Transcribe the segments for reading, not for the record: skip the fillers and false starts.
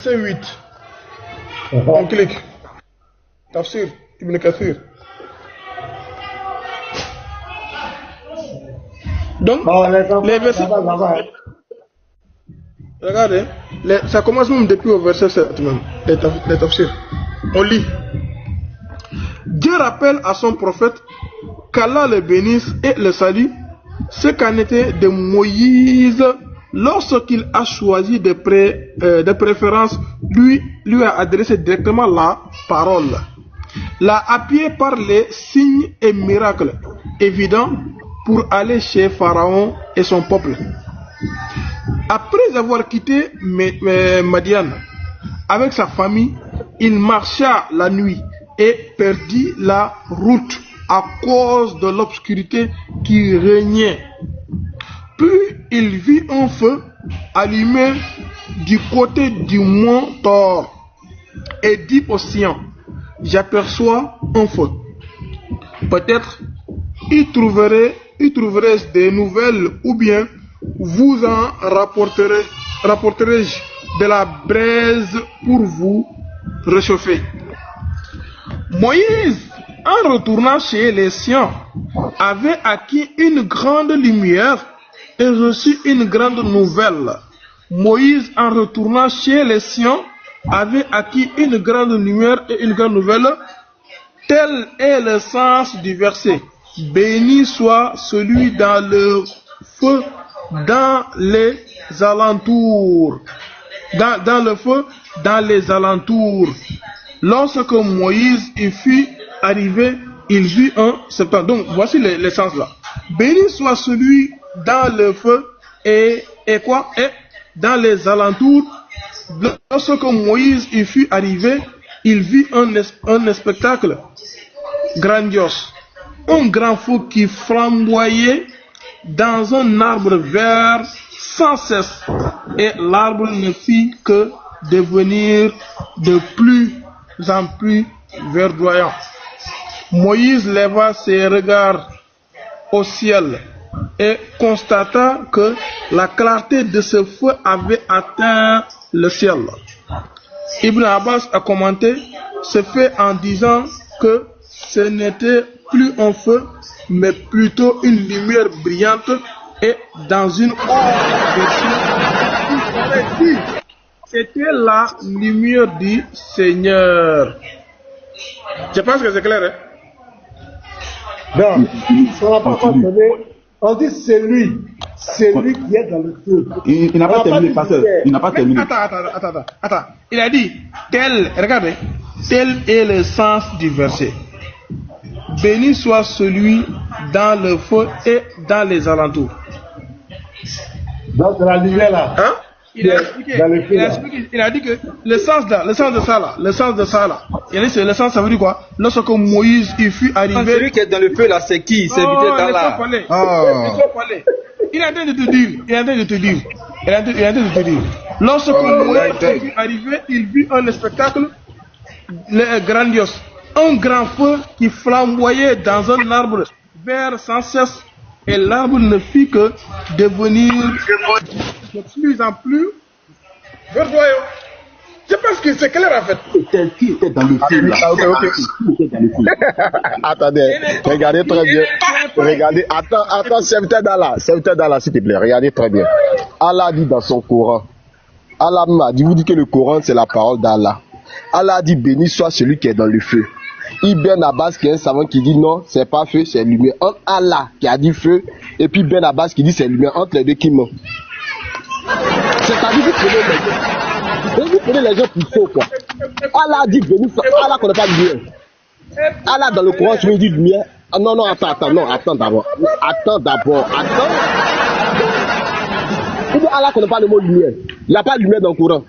C'est 8. On clique. Tafsir, Ibn Kathir. Donc, les versets. Regardez, ça commence même depuis au verset 7 même, les tafsirs. On lit. Dieu rappelle à son prophète qu'Allah le bénisse et le salue ce qu'en était de Moïse lorsqu'il a choisi de préférence lui a adressé directement la parole, l'a appuyé par les signes et miracles évidents pour aller chez Pharaon et son peuple. Après avoir quitté Madian avec sa famille, il marcha la nuit et perdit la route à cause de l'obscurité qui régnait. Puis il vit un feu allumé du côté du mont Thor et dit au sien: j'aperçois un feu. Peut-être y trouverai-je des nouvelles, ou bien vous en rapporterai-je de la braise pour vous réchauffer. Moïse, en retournant chez les siens, avait acquis une grande lumière et reçu une grande nouvelle. Moïse, en retournant chez les siens, avait acquis une grande lumière et une grande nouvelle. Tel est le sens du verset. Béni soit celui dans le feu, dans les alentours. Dans le feu, dans les alentours. Lorsque Moïse y fut arrivé, il vit un serpent. Donc, voici les sens là. Béni soit celui dans le feu et quoi? Et dans les alentours. Lorsque Moïse y fut arrivé, il vit un spectacle grandiose. Un grand feu qui flamboyait dans un arbre vert sans cesse. Et l'arbre ne fit que devenir de plus en plus verdoyant. Moïse leva ses regards au ciel et constata que la clarté de ce feu avait atteint le ciel. Ibn Abbas a commenté ce fait en disant que ce n'était plus un feu, mais plutôt une lumière brillante, et dans une autre version, c'était la lumière du Seigneur. Je pense que c'est clair, hein? Non, ça n'a pas fonctionné. On dit c'est lui qui est dans le feu. Il n'a pas terminé, pasteur. Il n'a pas terminé. Attends. Il a dit, regardez, tel est le sens du verset. Béni soit celui dans le feu et dans les alentours. Donc la lumière là. Hein? Il a dit que le sens de ça là, il a dit que le sens, ça veut dire quoi? Lorsque Moïse il fut arrivé. Celui qui est dans le feu là, c'est qui? C'est là. Il est en train de te dire. Lorsque Moïse fut arrivé, il vit un spectacle grandiose. Un grand feu qui flamboyait dans un arbre vert sans cesse, et l'arbre ne fit que devenir de plus en plus verdoyant. Je pense que c'est clair en fait. Qui était dans le feu là? Attendez, regardez très bien. Regardez, attends, serviteur d'Allah, s'il te plaît, regardez très bien. Allah dit dans son Coran, Allah m'a dit, vous dites que le Coran c'est la parole d'Allah. Allah dit béni soit celui qui est dans le feu. Ibn Abbas qui est un savant qui dit non, c'est pas feu, c'est lumière. Entre Allah qui a dit feu et puis Ben Abbas qui dit c'est lumière, entre les deux qui ment. C'est-à-dire que vous prenez les gens pour faux quoi. Allah dit béni soit, Allah connaît pas lumière. Allah dans le Coran tu me dis lumière. Ah, non, attends d'abord. Allah connaît pas le mot lumière. Il n'y a pas de lumière dans le Coran.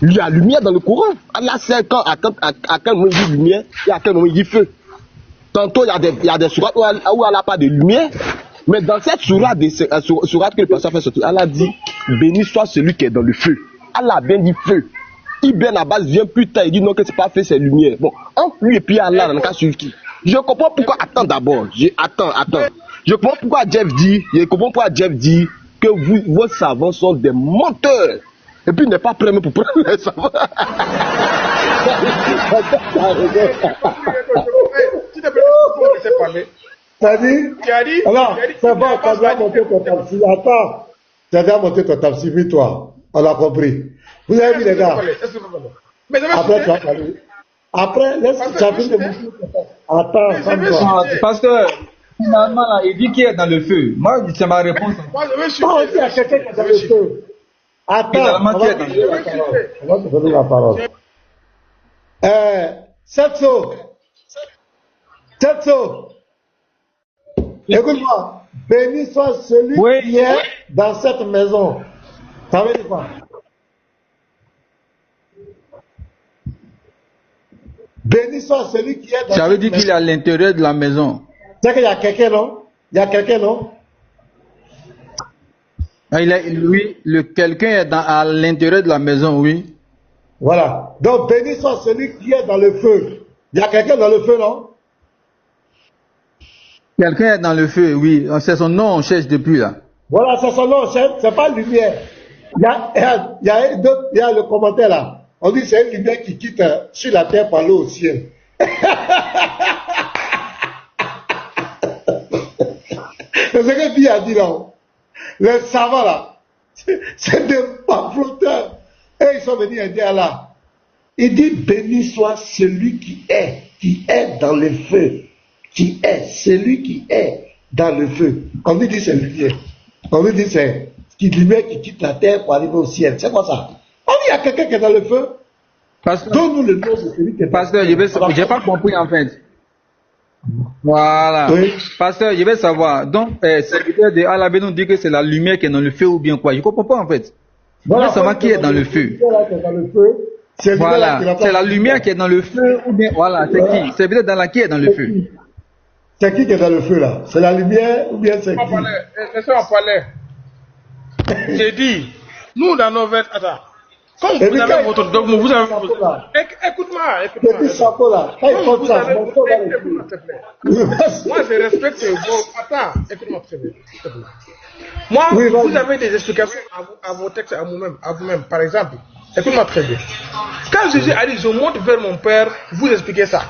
Il y a lumière dans le Coran. Allah sait à quel moment il dit lumière et à quel moment il dit feu. Tantôt il y a des sourates où Allah pas de lumière, mais dans cette sourate que le pasteur fait sortir, Allah dit béni soit celui qui est dans le feu. Allah a bien dit feu. Ibn Abbas vient plus tard, il dit non que c'est pas feu, c'est lumière. Bon, entre lui et puis Allah dans le cas sur qui. Je comprends pourquoi. Attends d'abord. Attends. Je comprends pourquoi Jeff dit que vos savants sont des menteurs. Et puis il n'est pas prêt même pour prendre les savants. S'il te plaît, tu peux laisser parler. C'est-à-dire, Tu as dit, alors, c'est bon, tu as déjà monté ton tafsir. Attends, tu as déjà monté ton tafsir, puis toi, on a compris. Vous avez vu les gars. Mais je vais Après, tu chuter. vas parler. Après, laisse tu as vu de monter ton tafsir. Attends, calme-toi. Pasteur, finalement, là, il dit qu'il est dans le feu. Moi, c'est ma réponse. Moi, je vais chuter. Toi aussi, il y a quelqu'un qui est dans le feu. Attends, Finalement, on qui va est te dans donner la parole. On va te donner la parole. Setso. Setso. Écoute-moi. Béni soit celui Oui. qui est dans cette maison. Ça veut dire quoi? Béni soit celui qui est dans Ça veut cette dire qu'il est maison. à l'intérieur de la maison. C'est qu'il y a quelqu'un, non? Il y a quelqu'un, non? Ah, lui, quelqu'un est à l'intérieur de la maison, oui. Voilà. Donc, béni soit celui qui est dans le feu. Il y a quelqu'un dans le feu, non? Quelqu'un est dans le feu, oui. C'est son nom, on cherche depuis là. Voilà, c'est son nom, c'est pas lumière. Il y a le commentaire là. On dit c'est une lumière qui quitte sur la terre par l'eau au ciel. C'est ce que Dieu a dit là. Les savants là, c'est des pamphlotteurs. Et ils sont venus aider Allah. Il dit béni soit celui qui est dans le feu. Qui est, celui qui est dans le feu. On lui dit c'est lumière. On lui dit c'est lumière qui quitte la terre pour arriver au ciel. C'est quoi ça? On dit il y a quelqu'un qui est dans le feu. Pasteur, Donne-nous le nom de celui qui est dans pasteur, le feu. j'ai pas compris en fait. Voilà. Oui. Pasteur, je vais savoir. Donc, serviteur de Allah nous dit que c'est la lumière qui est dans le feu ou bien quoi. Je comprends pas en fait. Voilà, Je veux savoir qui est dans le feu. C'est Voilà. C'est la lumière qui est dans le feu ou bien voilà. C'est qui? Serviteur d'Allah qui est dans le feu. C'est qui est dans le feu là? C'est la lumière ou bien c'est qui? Laissez-moi parler. J'ai dit, nous dans nos vêtements, attends, comme Et vous puis, avez quand votre il dogme, vous avez chapeau, là. Écoute-moi, Le petit écoute-moi. chapeau là, quand il Comme porte vous ça, avez mon corps va le écoute-moi, s'il te plaît. Moi, je respecte vos... Attends, écoute-moi très bien, s'il te plaît. Moi, Oui, vous vas-y. avez des explications à vos textes, à vous-même. Par exemple, écoute-moi très bien. Quand Jésus a dit, je monte vers mon Père, vous expliquez ça.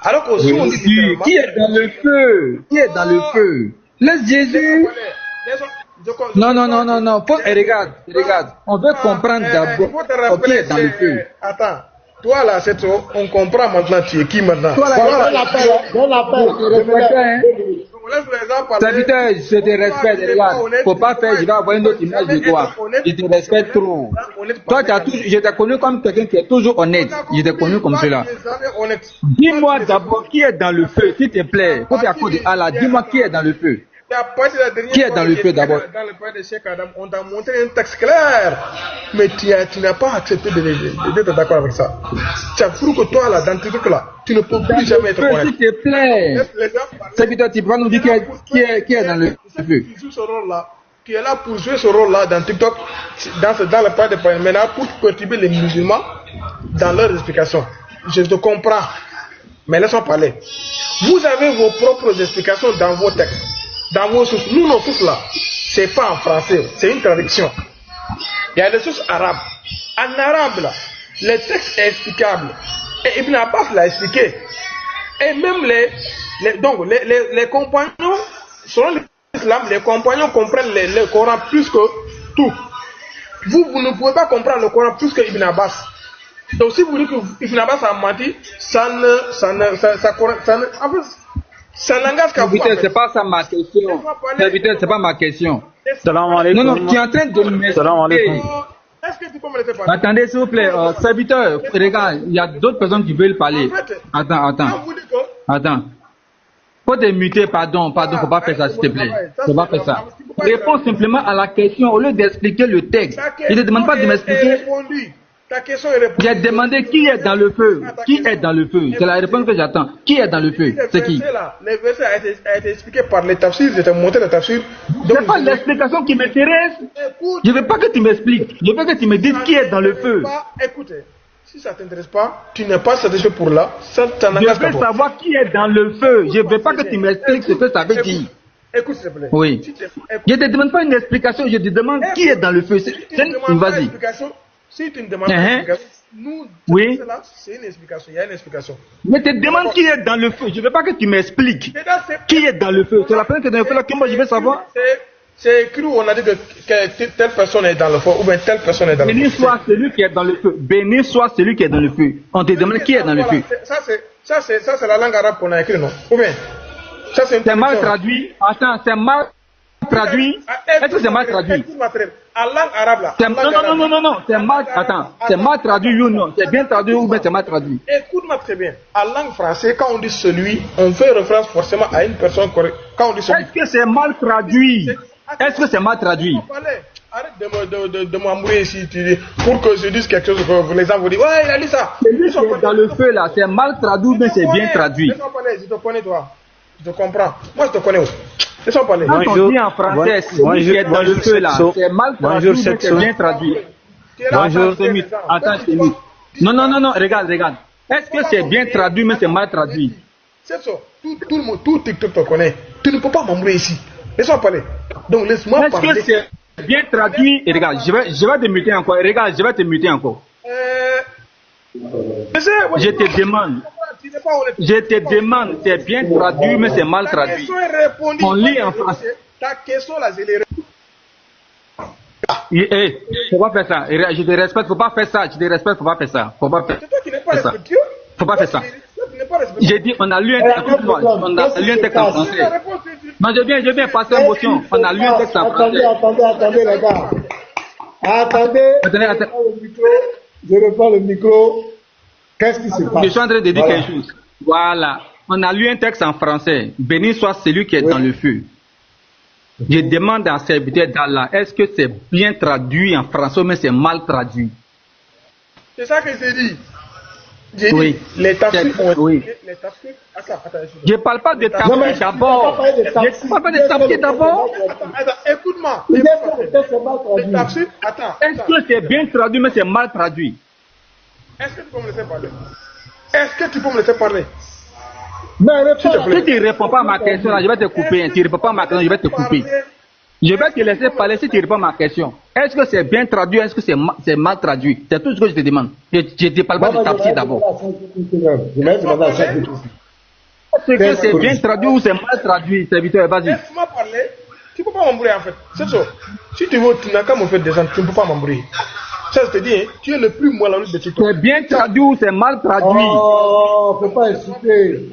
Alors qu'au on dit littéralement... Qui est dans le feu? Qui est dans le feu? Laisse Jésus. Non. Regarde. On veut comprendre d'abord qui est dans le feu. Attends, toi là, c'est trop. On comprend maintenant tu es qui maintenant. Toi là, Donne l'appel. serviteur, je te respecte, regarde. Faut pas faire, je vais avoir une autre image de toi. Je te respecte trop. Toi, je t'ai connu comme quelqu'un qui est toujours honnête. Je t'ai connu comme cela. Dis-moi d'abord qui est dans le feu, s'il te plaît. Faut faire à cause de Allah. Dis-moi qui est dans le feu. Qui est dans le feu d'abord? Dans le pays de Cheikh Adam, on t'a montré un texte clair. Mais tu n'as pas accepté d'être d'accord avec ça. Tu as cru que toi là, dans tes trucs là, tu ne peux plus jamais être honnête. S'il te plaît. Serviteur, tu peux nous dire qui est dans le feu. Qui joue ce rôle-là, qui est là pour jouer ce rôle-là dans TikTok, dans le pays de Païen, maintenant pour perturber les musulmans dans leurs explications. Je te comprends, mais laisse-moi parler. Vous avez vos propres explications dans vos textes, dans vos sources. Nous, nos sources là, c'est pas en français, c'est une traduction. Il y a des sources arabes. En arabe là, le texte est explicable. Et Ibn Abbas l'a expliqué. Et même les compagnons, selon l'islam, les compagnons comprennent le Coran plus que tout. Vous ne pouvez pas comprendre le Coran plus que Ibn Abbas. Donc si vous dites que Ibn Abbas a menti, ça n'engage qu'à vous. C'est pas ça ma question. Serviteur, c'est pas ma question. Salam alaikum. Non, tu es en train de me Salam alaikum. Est-ce que tu peux me laisser parler? Attendez, s'il vous plaît, serviteur, regarde, il y a d'autres personnes qui veulent parler. Attends. Quand vous dites que Attends. Faut te muter, pardon, faut pas faire ça, s'il te plaît. Faut pas faire ça. Réponds simplement à la question au lieu d'expliquer le texte. Je ne te demande pas de m'expliquer. Ta question est répondue. J'ai demandé qui est dans le feu. Qui est dans le feu? C'est la réponse que j'attends. Qui est dans le feu? C'est qui? Les versets a été expliqué par les tafsirs. Je t'ai montré les tafsirs. C'est pas l'explication qui m'intéresse. Je veux pas que tu m'expliques. Je veux que tu me dises qui est dans le feu. Écoutez, si ça ne t'intéresse pas, tu n'es pas satisfait pour là. Ça Je n'engage qu'à veux toi. savoir qui est dans le feu. Je veux pas que tu m'expliques ce que ça veut dire. Écoute, s'il te plaît. Oui. Je te demande pas une explication, je te demande qui est dans le feu. Vas-y. Si tu ne demandes pas d'explication, nous, oui. C'est une explication, il y a une explication. Mais te demande qui est dans le feu. Je ne veux pas que tu m'expliques. Qui est dans le feu? C'est la personne qui est dans le feu là que moi je veux savoir. C'est écrit où on a dit que telle personne est dans le feu, ou bien telle personne est dans le feu. Béni soit celui qui est dans le feu. Béni soit celui qui est dans le feu. On te demande qui est dans le feu. Ça, c'est la langue arabe qu'on a écrit, non? Ou bien? C'est mal traduit. Attends, c'est mal traduit. Est-ce que c'est mal traduit? En langue arabe là. Non. C'est mal. Attends. C'est mal traduit ou non? C'est bien traduit ou bien c'est mal traduit? Écoute-moi très bien. En langue française, quand on dit celui, on fait référence forcément à une personne correcte. Quand on dit celui. Est-ce que c'est mal traduit? Est-ce que c'est mal traduit? Arrête de m'embrouiller ici pour que je dise quelque chose que les gens vous disent. Ouais, il a dit ça. Celui qui est dans le feu là, c'est mal traduit ou bien c'est bien traduit? Laisse-moi parler, je te connais toi. Je te comprends. Moi je te connais aussi. Laisse-moi parler. Quand on dit en français, celui qui est dans le feu là, c'est mal traduit ou bien c'est bien traduit? Bonjour, attends, c'est lui. Non, regarde. Est-ce que c'est bien traduit mais c'est mal traduit? C'est ça. Tout le monde, tout TikTok te connaît. Tu ne peux pas m'embrouiller ici. Laisse-moi parler. Donc laisse-moi parler. Est-ce que c'est bien traduit? Et regarde, je vais te muter encore. Regarde, je vais te muter encore. Je te demande, c'est bien traduit mais c'est mal traduit. On lit en français. Ta question là, je l'ai faut pas faire ça. Je te respecte, faut pas faire ça. Je te respecte, faut pas faire ça. Faut pas faire ça. Faut pas faire ça. J'ai dit, on a lu un texte en français. Non, je viens passer une motion. On a lu un texte en français. Attendez, les gars. Attendez. Je reprends le micro. Qu'est-ce qui se passe? Je suis en train de dire quelque chose. Voilà. On a lu un texte en français. Béni soit celui qui est dans le feu. Je demande à serviteur d'Allah, est-ce que c'est bien traduit en français mais c'est mal traduit? C'est ça que j'ai dit. J'ai dit, les tafsirs ont été... Je ne parle pas de tafsir d'abord. Je ne parle pas de tafsir d'abord. Écoute-moi. Les tafsirs, attends. Est-ce que c'est bien traduit mais c'est mal traduit? Est-ce que tu peux me laisser parler? Est-ce que tu peux me laisser parler? Si tu ne réponds pas à ma question, là, je vais te couper. Tu ne réponds pas à ma question, je vais te couper. Je vais te laisser parler si tu réponds à ma question. Est-ce que c'est bien traduit, est-ce que c'est mal traduit? C'est tout ce que je te demande. Je ne te parle pas de tafsir d'abord. Est-ce que c'est bien traduit ou c'est mal traduit, serviteur? Vas-y. Laisse-moi parler. Tu ne peux pas m'embrouiller en fait. C'est ça. Si tu veux, tu n'as qu'à me faire descendre. Tu ne peux pas m'embrouiller. Ça, je te dis, hein, tu es le plus moelleux de TikTok. C'est bien traduit ou c'est mal traduit? Oh, faut pas insulter.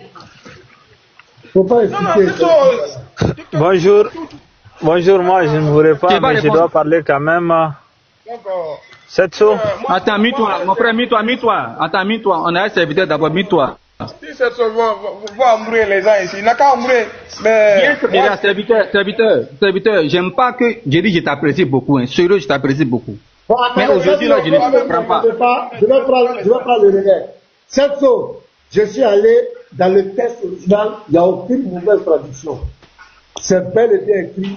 Faut pas insulter. Bonjour, moi je ne voudrais pas, mais je dois parler quand même. Setso. Attends, mis-toi, mon frère, mis-toi. Attends, mis-toi. On a un serviteur d'abord, mis-toi. Si Setso va embrouiller les gens ici, il n'a qu'à embrouiller. Mais. Serviteur, j'aime pas que. Je dis, je t'apprécie beaucoup, hein. Sérieux, je t'apprécie beaucoup. Bon, attends, mais aujourd'hui, là, je ne comprends pas. Je vais prendre le relais. Setso, je suis allé dans le texte original, il n'y a aucune mauvaise traduction. C'est bel et bien écrit,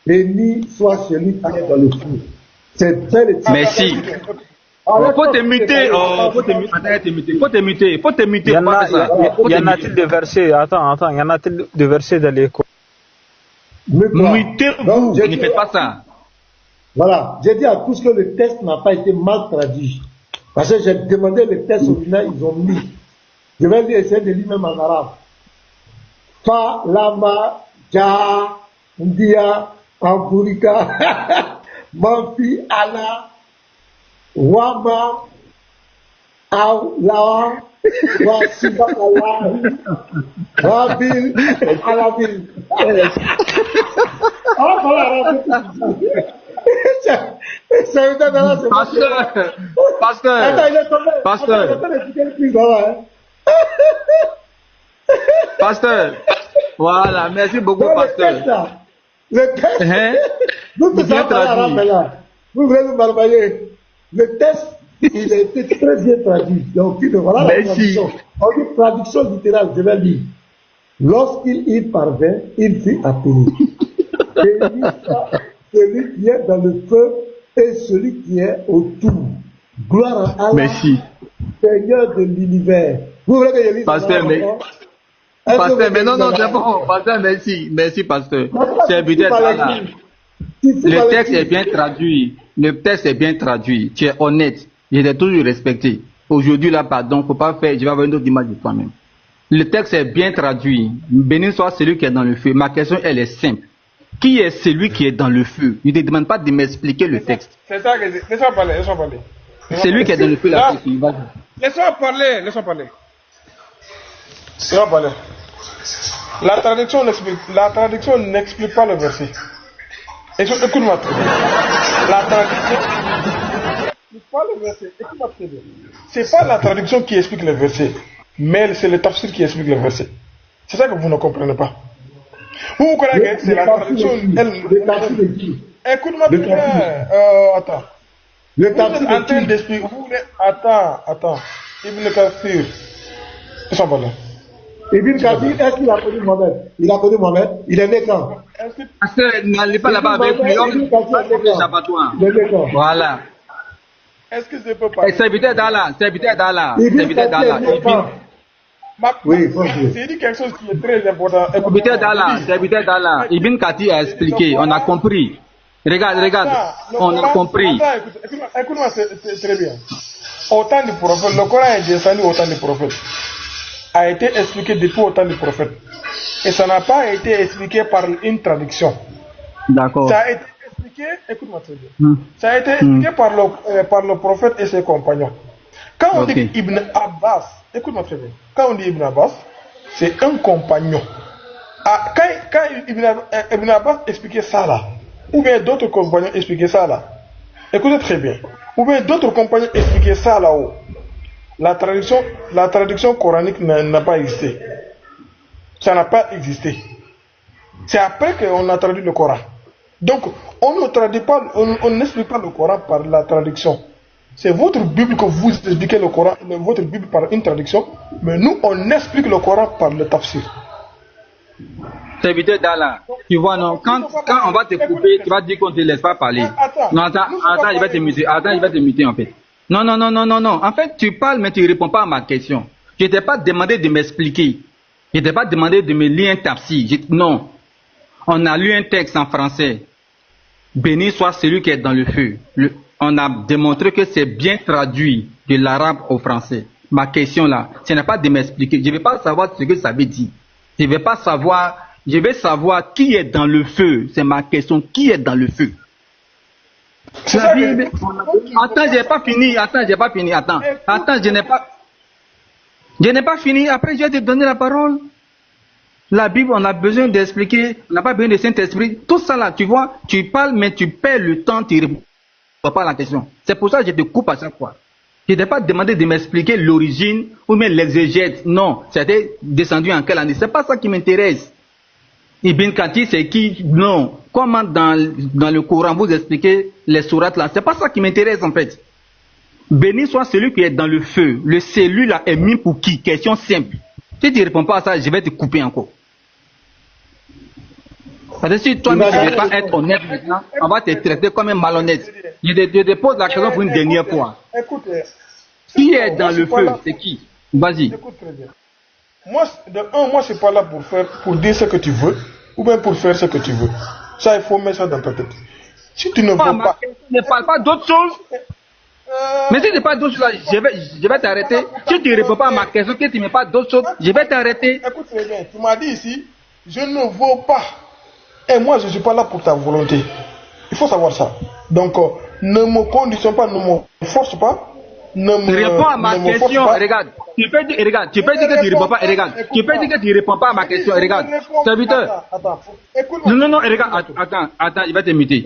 béni soit celui qui est dans le feu. C'est bel et bien. Merci. Il faut te muter. Faut te muter. Y en a-t-il de versets? Attends, y en a-t-il de versets dans l'école? Mutez-vous, ne faites pas ça. Voilà, j'ai dit à tous que le texte n'a pas été mal traduit. Parce que j'ai demandé le texte original, ils ont mis. Je vais essayer de lire même en arabe. Fa, lama, ja, ndia, amburika, manfi, ala, wama, awla, wa subakala, wabil, alabil. Ah, voilà, Pasteur, voilà, merci beaucoup, pasteur. Le texte, vous voulez nous barbailler. Le texte, il a été très bien traduit. Donc, voilà la traduction. En une traduction littérale, je vais lire. Lorsqu'il y parvint, il fut appelé. Celui qui est dans le feu et celui qui est autour. Gloire à Allah, merci. Seigneur de l'univers. Vous voulez que je lise pasteur, mais non, c'est bon. Pasteur, merci, pasteur. C'est le but d'Allah. Le texte est bien traduit. Le texte est bien traduit. Tu es honnête. Je t'ai toujours respecté. Aujourd'hui, là, pardon, faut pas faire. Je vais avoir une autre image de toi-même. Le texte est bien traduit. Béni soit celui qui est dans le feu. Ma question, elle est simple. Qui est celui qui est dans le feu? Je ne te demande pas de m'expliquer le texte. C'est ça que je... Laisse-moi parler, laisse-moi parler. C'est lui qui est dans le feu, là. Laisse-moi parler, laisse-moi parler. Laisse-moi parler. La traduction n'explique pas le verset. Écoute-moi très bien. La traduction n'explique pas le verset. Écoute-moi très bien. C'est pas la traduction qui explique le verset, mais c'est le tafsir qui explique le verset. C'est ça que vous ne comprenez pas. Vous croyez que c'est la traduction. Écoute-moi très bien. Attends. Le tafsir en train d'expliquer. Attends. Ibn Kathir. Ils sont pas là. Ibn Kathir, est-ce qu'il a connu Mohamed? Il a connu Mohamed? Il est né quand? N'allez pas là-bas avec lui. Voilà. Est-ce que je peux parler? Serviteur d'Allah. Oui, j'ai dit quelque chose qui est très important. Serviteur d'Allah. Ibn Kathir a expliqué. On a compris. Regarde. On a compris. Écoute-moi, c'est très bien. Autant du prophète, le Coran est descendu autant du prophète. A été expliqué depuis autant du prophète. Et ça n'a pas été expliqué par une traduction. D'accord. Ça a été expliqué, écoute-moi très bien. Ça a été expliqué par le prophète et ses compagnons. Quand on dit Ibn Abbas, écoute-moi très bien. Quand on dit Ibn Abbas, c'est un compagnon. Quand Ibn Abbas expliquait ça là, ou bien d'autres compagnons expliquaient ça là, écoutez très bien, ou bien d'autres compagnons expliquaient ça là-haut, la traduction coranique n'a pas existé. Ça n'a pas existé. C'est après qu'on a traduit le Coran. Donc, on ne traduit pas, on n'explique pas le Coran par la traduction. C'est votre Bible que vous expliquez le Coran, votre Bible par une traduction, mais nous, on explique le Coran par le tafsir. Serviteur d'Allah, tu vois, non, quand on va te couper, tu vas dire qu'on ne te laisse pas parler. Non, attends, je vais te muter. Attends, je vais te muter en fait. Non. En fait, tu parles, mais tu ne réponds pas à ma question. Je ne t'ai pas demandé de m'expliquer. Je ne t'ai pas demandé de me lire un tafsir. Non. On a lu un texte en français. Béni soit celui qui est dans le feu. On a démontré que c'est bien traduit de l'arabe au français. Ma question là, ce n'est pas de m'expliquer. Je ne vais pas savoir ce que ça veut dire. Je vais savoir qui est dans le feu. C'est ma question. Qui est dans le feu? Attends, j'ai pas fini. Attends, je n'ai pas fini. Après, je vais te donner la parole. La Bible, on a besoin d'expliquer. On n'a pas besoin de Saint-Esprit. Tout ça là, tu vois, tu parles, mais tu perds le temps, tu ne réponds pas à la question. C'est pour ça que je te coupe à chaque fois. Je ne t'ai pas demandé de m'expliquer l'origine ou même l'exégèse. Non, c'était descendu en quelle année? C'est pas ça qui m'intéresse. Ibn Kathir, c'est qui? Non. Comment dans le Coran vous expliquez les sourates là? C'est pas ça qui m'intéresse en fait. Béni soit celui qui est dans le feu. Le celui-là est mis pour qui? Question simple. Si tu ne réponds pas à ça, je vais te couper encore. Parce que si toi, tu ne veux pas être honnête maintenant, on va te traiter comme un malhonnête. Je te pose la question pour une dernière fois. Qui est dans le feu? C'est qui? Vas-y. Écoute très bien. Moi, je ne suis pas là pour dire ce que tu veux, ou bien pour faire ce que tu veux. Ça, il faut mettre ça dans ta tête. Si tu ne veux pas... Ne parle pas d'autre chose. Mais si tu ne parles d'autre chose, je vais t'arrêter. Si tu ne réponds pas à ma question, que tu ne me parles d'autre chose, je vais t'arrêter. Écoute très bien, tu m'as dit ici, je ne veux pas. Et moi, je ne suis pas là pour ta volonté. Il faut savoir ça. Donc, ne me conditionne pas, ne me force pas. Réponds à ma question, regarde. Tu peux dire que tu ne réponds pas, regarde. Tu peux dire que tu ne réponds pas à ma question, regarde. Serviteur. Non, regarde, attends, je vais te muter.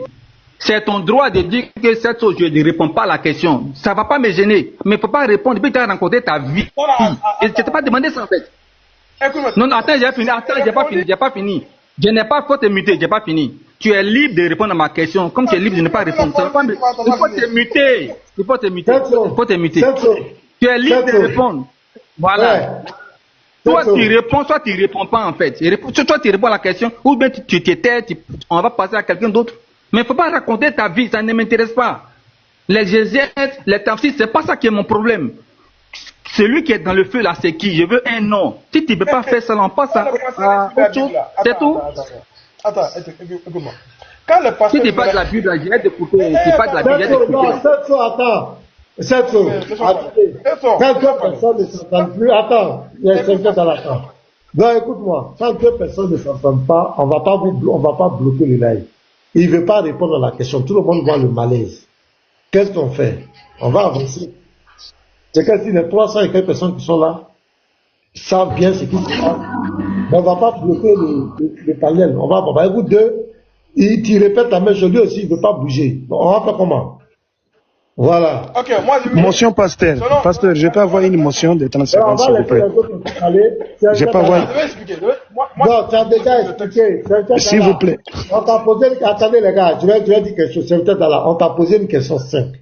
C'est ton droit de dire que cette chose, je ne réponds pas à la question. Ça ne va pas me gêner. Mais il ne faut pas répondre depuis que tu as rencontré ta vie. Et je ne t'ai pas demandé ça en fait. Non, attends, j'ai pas fini. Je n'ai pas faut te muter, je n'ai pas fini. Tu es libre de répondre à ma question. Comme tu es libre de ne pas répondre, il faut te muter. Il faut te muter. Tu es libre de répondre. Voilà. Soit tu réponds, soit tu ne réponds pas en fait. Soit tu réponds à la question, ou bien tu te tais, on va passer à quelqu'un d'autre. Mais il ne faut pas raconter ta vie, ça ne m'intéresse pas. L'exégèse, les tafsirs, ce n'est pas ça qui est mon problème. Celui qui est dans le feu là, c'est qui? Je veux un nom. Si tu ne peux pas faire ça, on passe à autre chose. C'est tout. Attends, écoute-moi. Quand le pasteur... Si tu pas de la Bible, je vais t'écouter. Si tu pas de la Bible, je vais t'écouter. Attends. Cette chose. Quand deux personnes ne s'entendent plus, attends, il y a quelqu'un dans la chambre. Non, écoute-moi, quand deux personnes ne s'entendent pas, on va pas bloquer le live. Il ne veut pas répondre à la question. Tout le monde voit le malaise. Qu'est-ce qu'on fait? On va avancer. C'est que si les 300 et quelques personnes qui sont là savent bien ce qui se passe, on ne va pas bloquer le panel. On va écouter deux. Tu répètes la même chose, lui aussi, il ne veut pas bouger. Bon, on va faire comment? Voilà. Ok, moi je... Motion pasteur. Pasteur, je peux avoir une motion de 30 secondes, s'il vous plaît. Je peux avoir... Non, tu as déjà expliqué. S'il vous plaît. On t'a posé... Attendez les gars, je vais dire quelque chose. C'est peut-être là. On t'a posé une question simple.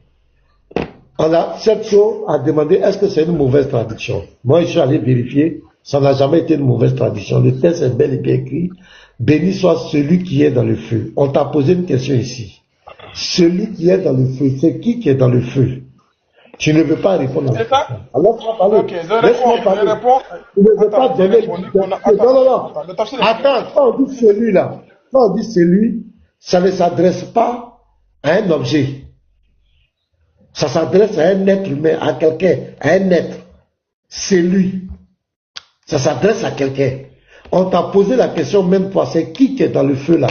Cette chose a demandé est-ce que c'est une mauvaise traduction. Moi, je suis allé vérifier. Ça n'a jamais été une mauvaise traduction. Le texte est bel et bien écrit. Béni soit celui qui est dans le feu. On t'a posé une question ici. Celui qui est dans le feu, c'est qui est dans le feu? Tu ne veux pas répondre à ça. Alors, laisse-moi parler. Ok, je réponds. Tu ne veux pas donner... Non. Attends, quand on dit celui-là, quand on dit celui, ça ne s'adresse pas à un objet. Ça s'adresse à un être humain, à quelqu'un, à un être. C'est lui. Ça s'adresse à quelqu'un. On t'a posé la question même toi, c'est qui est dans le feu là?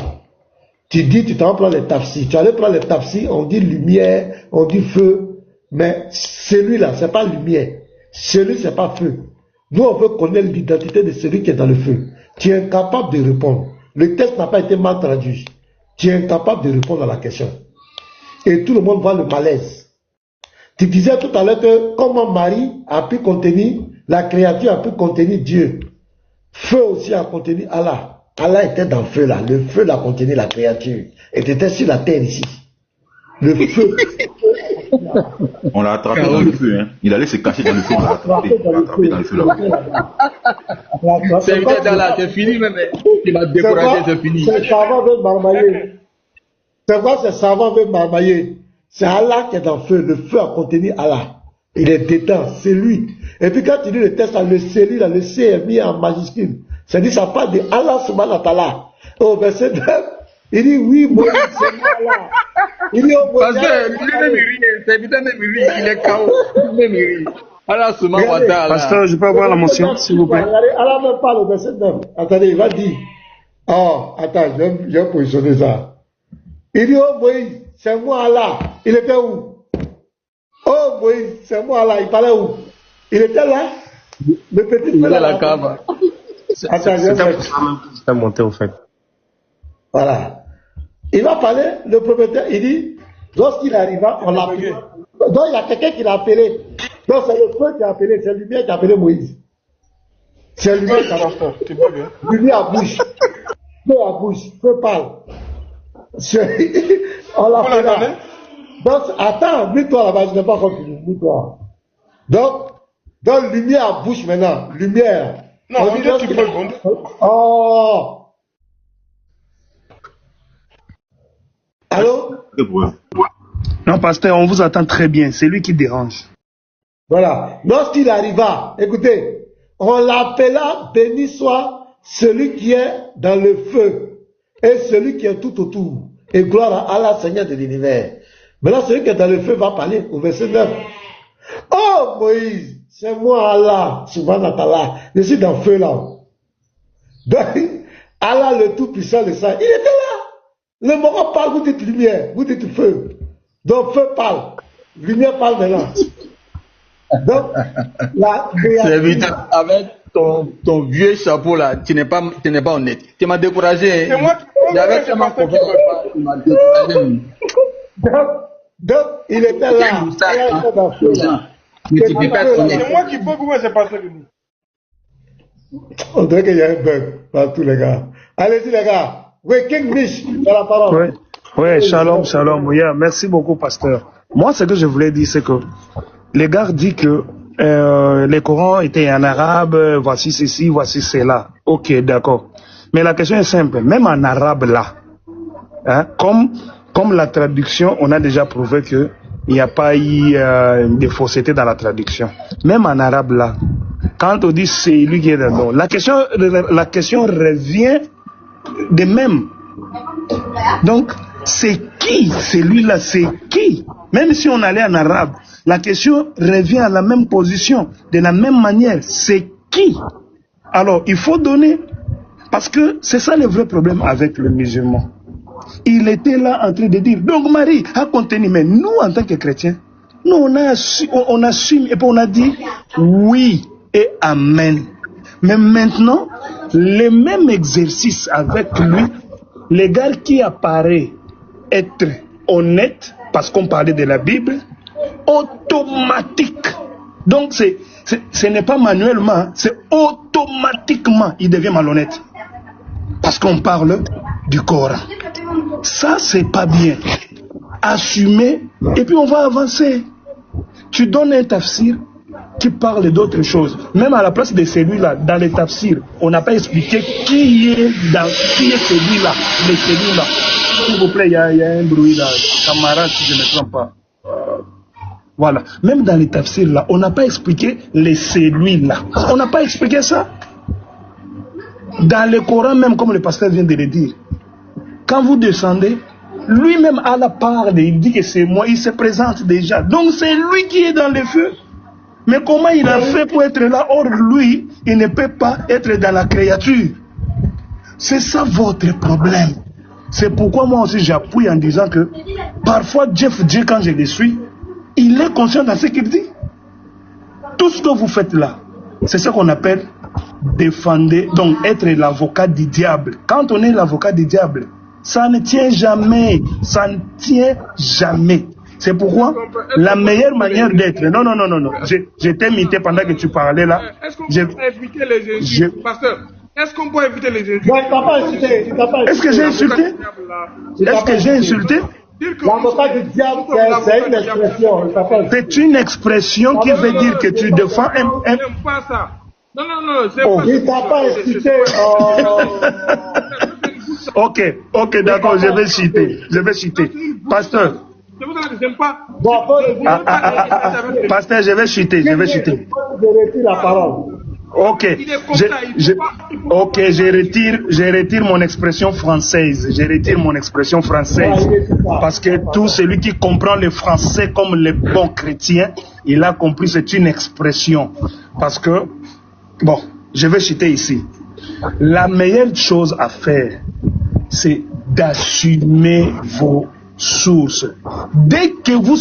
Tu dis, tu t'en prends les tafsis. Tu allais prendre les tafsis, on dit lumière, on dit feu. Mais celui-là, c'est pas lumière. Celui, c'est pas feu. Nous, on veut connaître l'identité de celui qui est dans le feu. Tu es incapable de répondre. Le texte n'a pas été mal traduit. Tu es incapable de répondre à la question. Et tout le monde voit le malaise. Tu disais tout à l'heure que comment Marie a pu contenir, la créature a pu contenir Dieu. Feu aussi a contenu Allah. Allah était dans le feu là. Le feu l'a contenu la créature. Et était sur la terre ici. Le feu. On l'a attrapé dans le feu. Hein. Il allait se cacher dans le feu. On l'a attrapé dans le feu là. C'est fini même. Il m'a découragé, c'est fini. C'est savant veut marmailler. C'est quoi ce savant veut marmailler? C'est Allah qui est dans le feu. Le feu a contenu Allah. Il est dedans. C'est lui. Et puis quand tu lis le texte, le C, là, le C est mis en majuscule. C'est-à-dire ça parle de Allah subhanahu wa ta'ala. Au verset 9, il dit oui, Moïse, c'est moi là. Il dit oh, parce que lui-même il rit, c'est évident même il rit, il est KO. Lui-même il rit. Allah subhanahu wa ta'ala. Pasteur, je peux avoir la motion, s'il vous plaît. Regardez, Allah même parle au verset 9. Attendez, il va dire. Oh, attends, je vais positionner ça. Il dit oh Moïse, c'est moi là. Il était où? Oh Moïse, c'est moi là. Il parlait où? Il était là. Le petit il est à la cave. Attends, c'est monté au fait. Voilà. Il va parler, le propriétaire, il dit, lorsqu'il arriva, on l'a appelé. Donc il y a quelqu'un qui l'a appelé. Donc c'est le feu qui a appelé, c'est lumière qui a appelé Moïse. C'est lumière qui a appelé. Lumière à bouche. Feu à bouche. Feu parle. On l'a appelé. Donc attends, mets-toi là-bas, je n'ai pas encore fini. Mets-toi. Donc lumière à bouche maintenant. Lumière. Non, on dit tu peux. Oh! Allô? Non, pasteur, on vous attend très bien. C'est lui qui dérange. Voilà. Lorsqu'il arriva, écoutez, on l'appela béni soit celui qui est dans le feu et celui qui est tout autour. Et gloire à Allah, Seigneur de l'univers. Maintenant, celui qui est dans le feu va parler au verset 9. Oh Moïse! C'est moi Allah, subhanahu wa ta'ala. Je suis dans le feu là. Donc, Allah le Tout-Puissant, le Saint, il était là. Le Moran parle, vous dites lumière, vous dites feu. Donc, feu parle. Lumière parle maintenant. Donc, la créature... C'est évident, avec ton vieux chapeau là, tu n'es pas honnête. Tu m'as découragé. C'est moi qui j'avais tellement confiance en toi, tu m'as découragé. Donc, il était là. Allah était dans le feu là. C'est moi qui peux comment c'est passé. On dirait qu'il y a un bug partout, les gars. Allez-y, les gars. Oui, King Mich, dans la parole. Oui, shalom, shalom. Yeah, merci beaucoup, pasteur. Moi, ce que je voulais dire, c'est que les gars disent que les Corans étaient en arabe, voici ceci, voici cela. Ok, d'accord. Mais la question est simple. Même en arabe, là, hein, comme la traduction, on a déjà prouvé que il n'y a pas eu de fausseté dans la traduction. Même en arabe là, quand on dit c'est lui qui est dedans, la question revient de même. Donc, c'est qui celui-là? C'est qui? Même si on allait en arabe, la question revient à la même position, de la même manière. C'est qui? Alors, il faut donner, parce que c'est ça le vrai problème avec le musulman. Il était là en train de dire, donc Marie a contenu, mais nous en tant que chrétiens, nous on assume et puis on a dit oui et amen. Mais maintenant, le même exercice avec lui, le gars qui apparaît être honnête, parce qu'on parlait de la Bible, automatique. Donc ce n'est pas manuellement, c'est automatiquement, il devient malhonnête. Parce qu'on parle du Coran. Ça, c'est pas bien. Assumer, et puis on va avancer. Tu donnes un tafsir qui parle d'autre chose. Même à la place de celui-là, dans les tafsirs, on n'a pas expliqué qui est celui-là, celui-là. S'il vous plaît, il y a un bruit là, camarade, si je ne me trompe pas. Voilà. Même dans les tafsirs là, on n'a pas expliqué les celui-là. On n'a pas expliqué ça. Dans le Coran même, comme le pasteur vient de le dire, quand vous descendez, lui-même à la part, il dit que c'est moi, il se présente déjà. Donc c'est lui qui est dans le feu. Mais comment il a fait pour être là? Or lui, il ne peut pas être dans la créature. C'est ça votre problème. C'est pourquoi moi aussi j'appuie en disant que parfois Jeff Dieu, quand je le suis, il est conscient de ce qu'il dit. Tout ce que vous faites là, c'est ce qu'on appelle défendre, donc être l'avocat du diable. Quand on est l'avocat du diable, ça ne tient jamais. Ça ne tient jamais. C'est pourquoi la meilleure manière d'être... Non. Je t'ai imité pendant que tu parlais là. Est-ce qu'on peut éviter les insultes, pasteur? Est-ce qu'on peut éviter les insultes? Est-ce que j'ai insulté? Est-ce que j'ai insulté? L'avocat du diable, c'est une expression. C'est une expression qui veut dire que tu défends un... Je n'aime pas ça. Non, c'est pas... Il t'a pas insulté. Ok, d'accord, je vais citer. Pasteur. C'est pour ça que je n'aime pas. Pasteur, je vais citer. Je retire la parole. Ok, je retire mon expression française. Parce que tout celui qui comprend le français comme les bons chrétiens, il a compris, c'est une expression. Parce que, bon, je vais citer ici. La meilleure chose à faire, c'est d'assumer vos sources. Dès que vous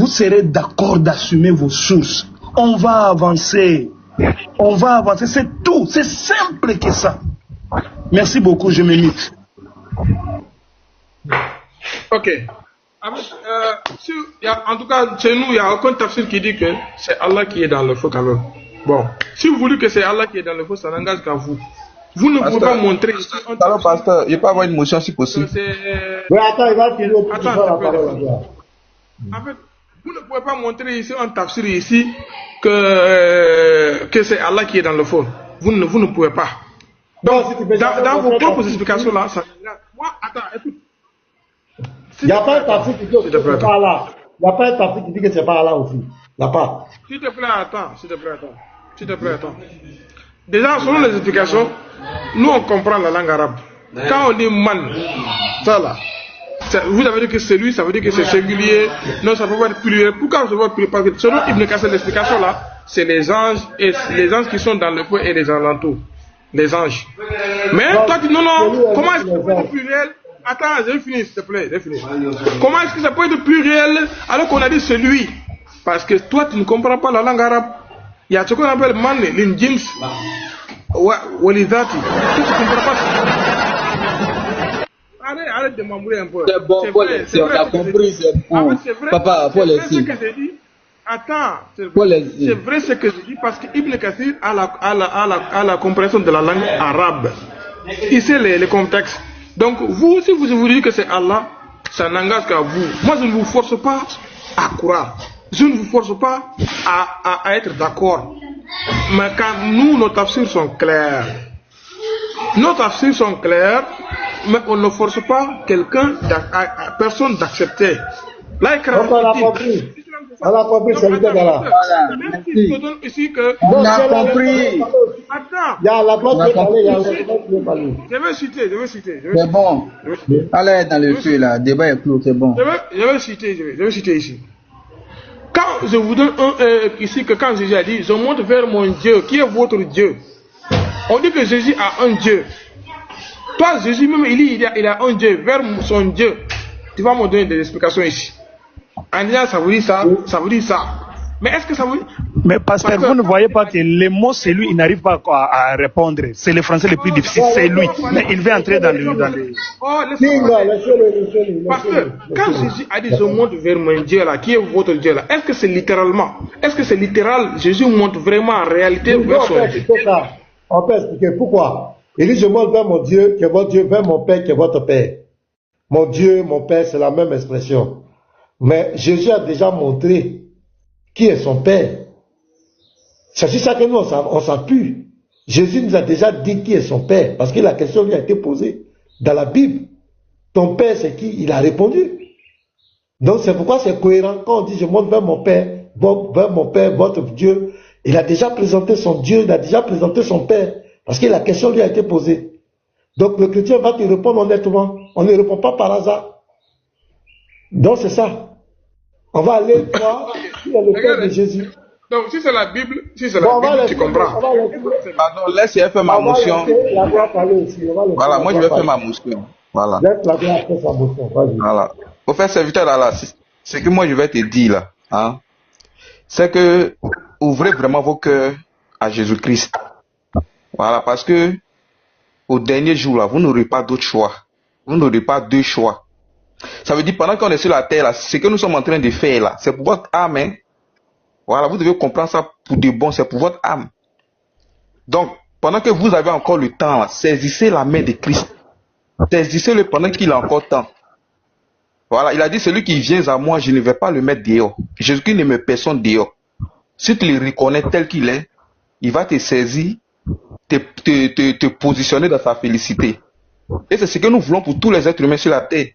serez d'accord d'assumer vos sources, on va avancer, c'est tout, c'est simple que ça. Merci beaucoup, je me mute. Ok. En tout cas, chez nous, il n'y a aucun tafsir qui dit que c'est Allah qui est dans le feu quand même. Bon, si vous voulez que c'est Allah qui est dans le feu, ça n'engage qu'à vous. Vous ne pouvez pas montrer... Alors, pasteur, il n'y a pas avoir une motion si possible. Oui, attends, il va finir. En fait, vous ne pouvez pas montrer ici un tafsir ici que c'est Allah qui est dans le feu. Vous ne pouvez pas. Donc, dans vos propres explications là, ça... Moi, attends, écoute. Il n'y a pas un tafsir qui dit que c'est pas Allah. Il n'y a pas un tafsir qui dit que c'est pas Allah aussi. Il n'y a pas. S'il te plaît, attends. Déjà, selon les explications, nous on comprend la langue arabe. Quand on dit man, ça là, vous avez dit que c'est lui, ça veut dire que c'est singulier. Non, ça peut pas être pluriel. Pourquoi ça peut être pluriel? Parce que selon Ibn Kassir, l'explication là, c'est les anges et les anges qui sont dans le feu et les alentours. Les anges. Mais toi tu dis non, comment est-ce que ça peut être pluriel? Attends, je vais finir, s'il te plaît, Comment est-ce que ça peut être pluriel alors qu'on a dit c'est lui? Parce que toi tu ne comprends pas la langue arabe. Il y a ce qu'on appelle man, l'injins, walidati. Tu ne comprends pas ça. Arrête de m'embrouiller un peu. C'est bon, faut laisser, on a compris, c'est bon. Papa, faut laisser. Attends, c'est vrai ce que je dis parce que Ibn Kathir a la compréhension de la langue arabe. Il sait les contextes. Donc vous, si vous dites que c'est Allah, ça n'engage qu'à vous. Moi, je ne vous force pas à croire. Je ne vous force pas à être d'accord. Mais quand nous, nos tafsirs sont clairs. Mais on ne force pas personne d'accepter. Là, On a compris, serviteur d'Allah. Ici que... On a compris. Attends. Il y a la gloire qui parler, il y a la gloire qui parler. Je vais citer. C'est bon. Allez dans le feu là, débat est clos, c'est bon. Je vais citer ici. Quand je vous donne ici que quand Jésus a dit, je monte vers mon Dieu, qui est votre Dieu. On dit que Jésus a un Dieu. Toi, Jésus même, il a un Dieu, vers son Dieu. Tu vas me donner des explications ici. En disant, ça vous dit ça, ça vous dit ça. Mais est-ce que ça vous dit... Mais pasteur, vous ne voyez pas que les mots, c'est lui, il n'arrive pas à répondre. C'est le français le plus difficile, c'est lui. Mais il veut entrer dans les... Oh, laissez-le. Pasteur, quand Jésus a dit, je monte vers mon Dieu là, qui est votre Dieu là, est-ce que c'est littéralement, est-ce que c'est littéral, Jésus monte vraiment en réalité vers son Dieu? On peut expliquer pourquoi. Il dit, je monte vers mon Dieu, qui est votre Dieu, vers mon Père, qui est votre Père. Mon Dieu, mon Père, c'est la même expression. Mais Jésus a déjà montré qui est son Père. C'est sur ça que nous, on s'appuie. Jésus nous a déjà dit qui est son Père, parce que la question lui a été posée dans la Bible. Ton Père, c'est qui? Il a répondu. Donc c'est pourquoi c'est cohérent quand on dit je monte vers mon Père, votre Dieu. Il a déjà présenté son Dieu, il a déjà présenté son Père, parce que la question lui a été posée. Donc le chrétien va te répondre honnêtement. On ne répond pas par hasard. Donc c'est ça. On va aller voir qui est le Père de Jésus. Donc si c'est la Bible, tu comprends. Pardon, laisse faire ma motion. Voilà, moi je vais faire ma motion. Voilà. Laisse la gloire faire sa motion. Voilà. Au fait, serviteur d'Allah, ce que moi je vais te dire là, hein, c'est que ouvrez vraiment vos cœurs à Jésus-Christ. Voilà, parce que au dernier jour là, vous n'aurez pas d'autre choix. Vous n'aurez pas deux choix. Ça veut dire pendant qu'on est sur la terre là, ce que nous sommes en train de faire là, c'est pour votre âme. Hein? Voilà, vous devez comprendre ça pour de bon, c'est pour votre âme. Donc, pendant que vous avez encore le temps là, saisissez la main de Christ. Saisissez-le pendant qu'il a encore temps. Voilà, il a dit, celui qui vient à moi, je ne vais pas le mettre dehors. Jésus-Christ ne met personne dehors. Si tu le reconnais tel qu'il est, il va te saisir, te positionner dans sa félicité. Et c'est ce que nous voulons pour tous les êtres humains sur la terre.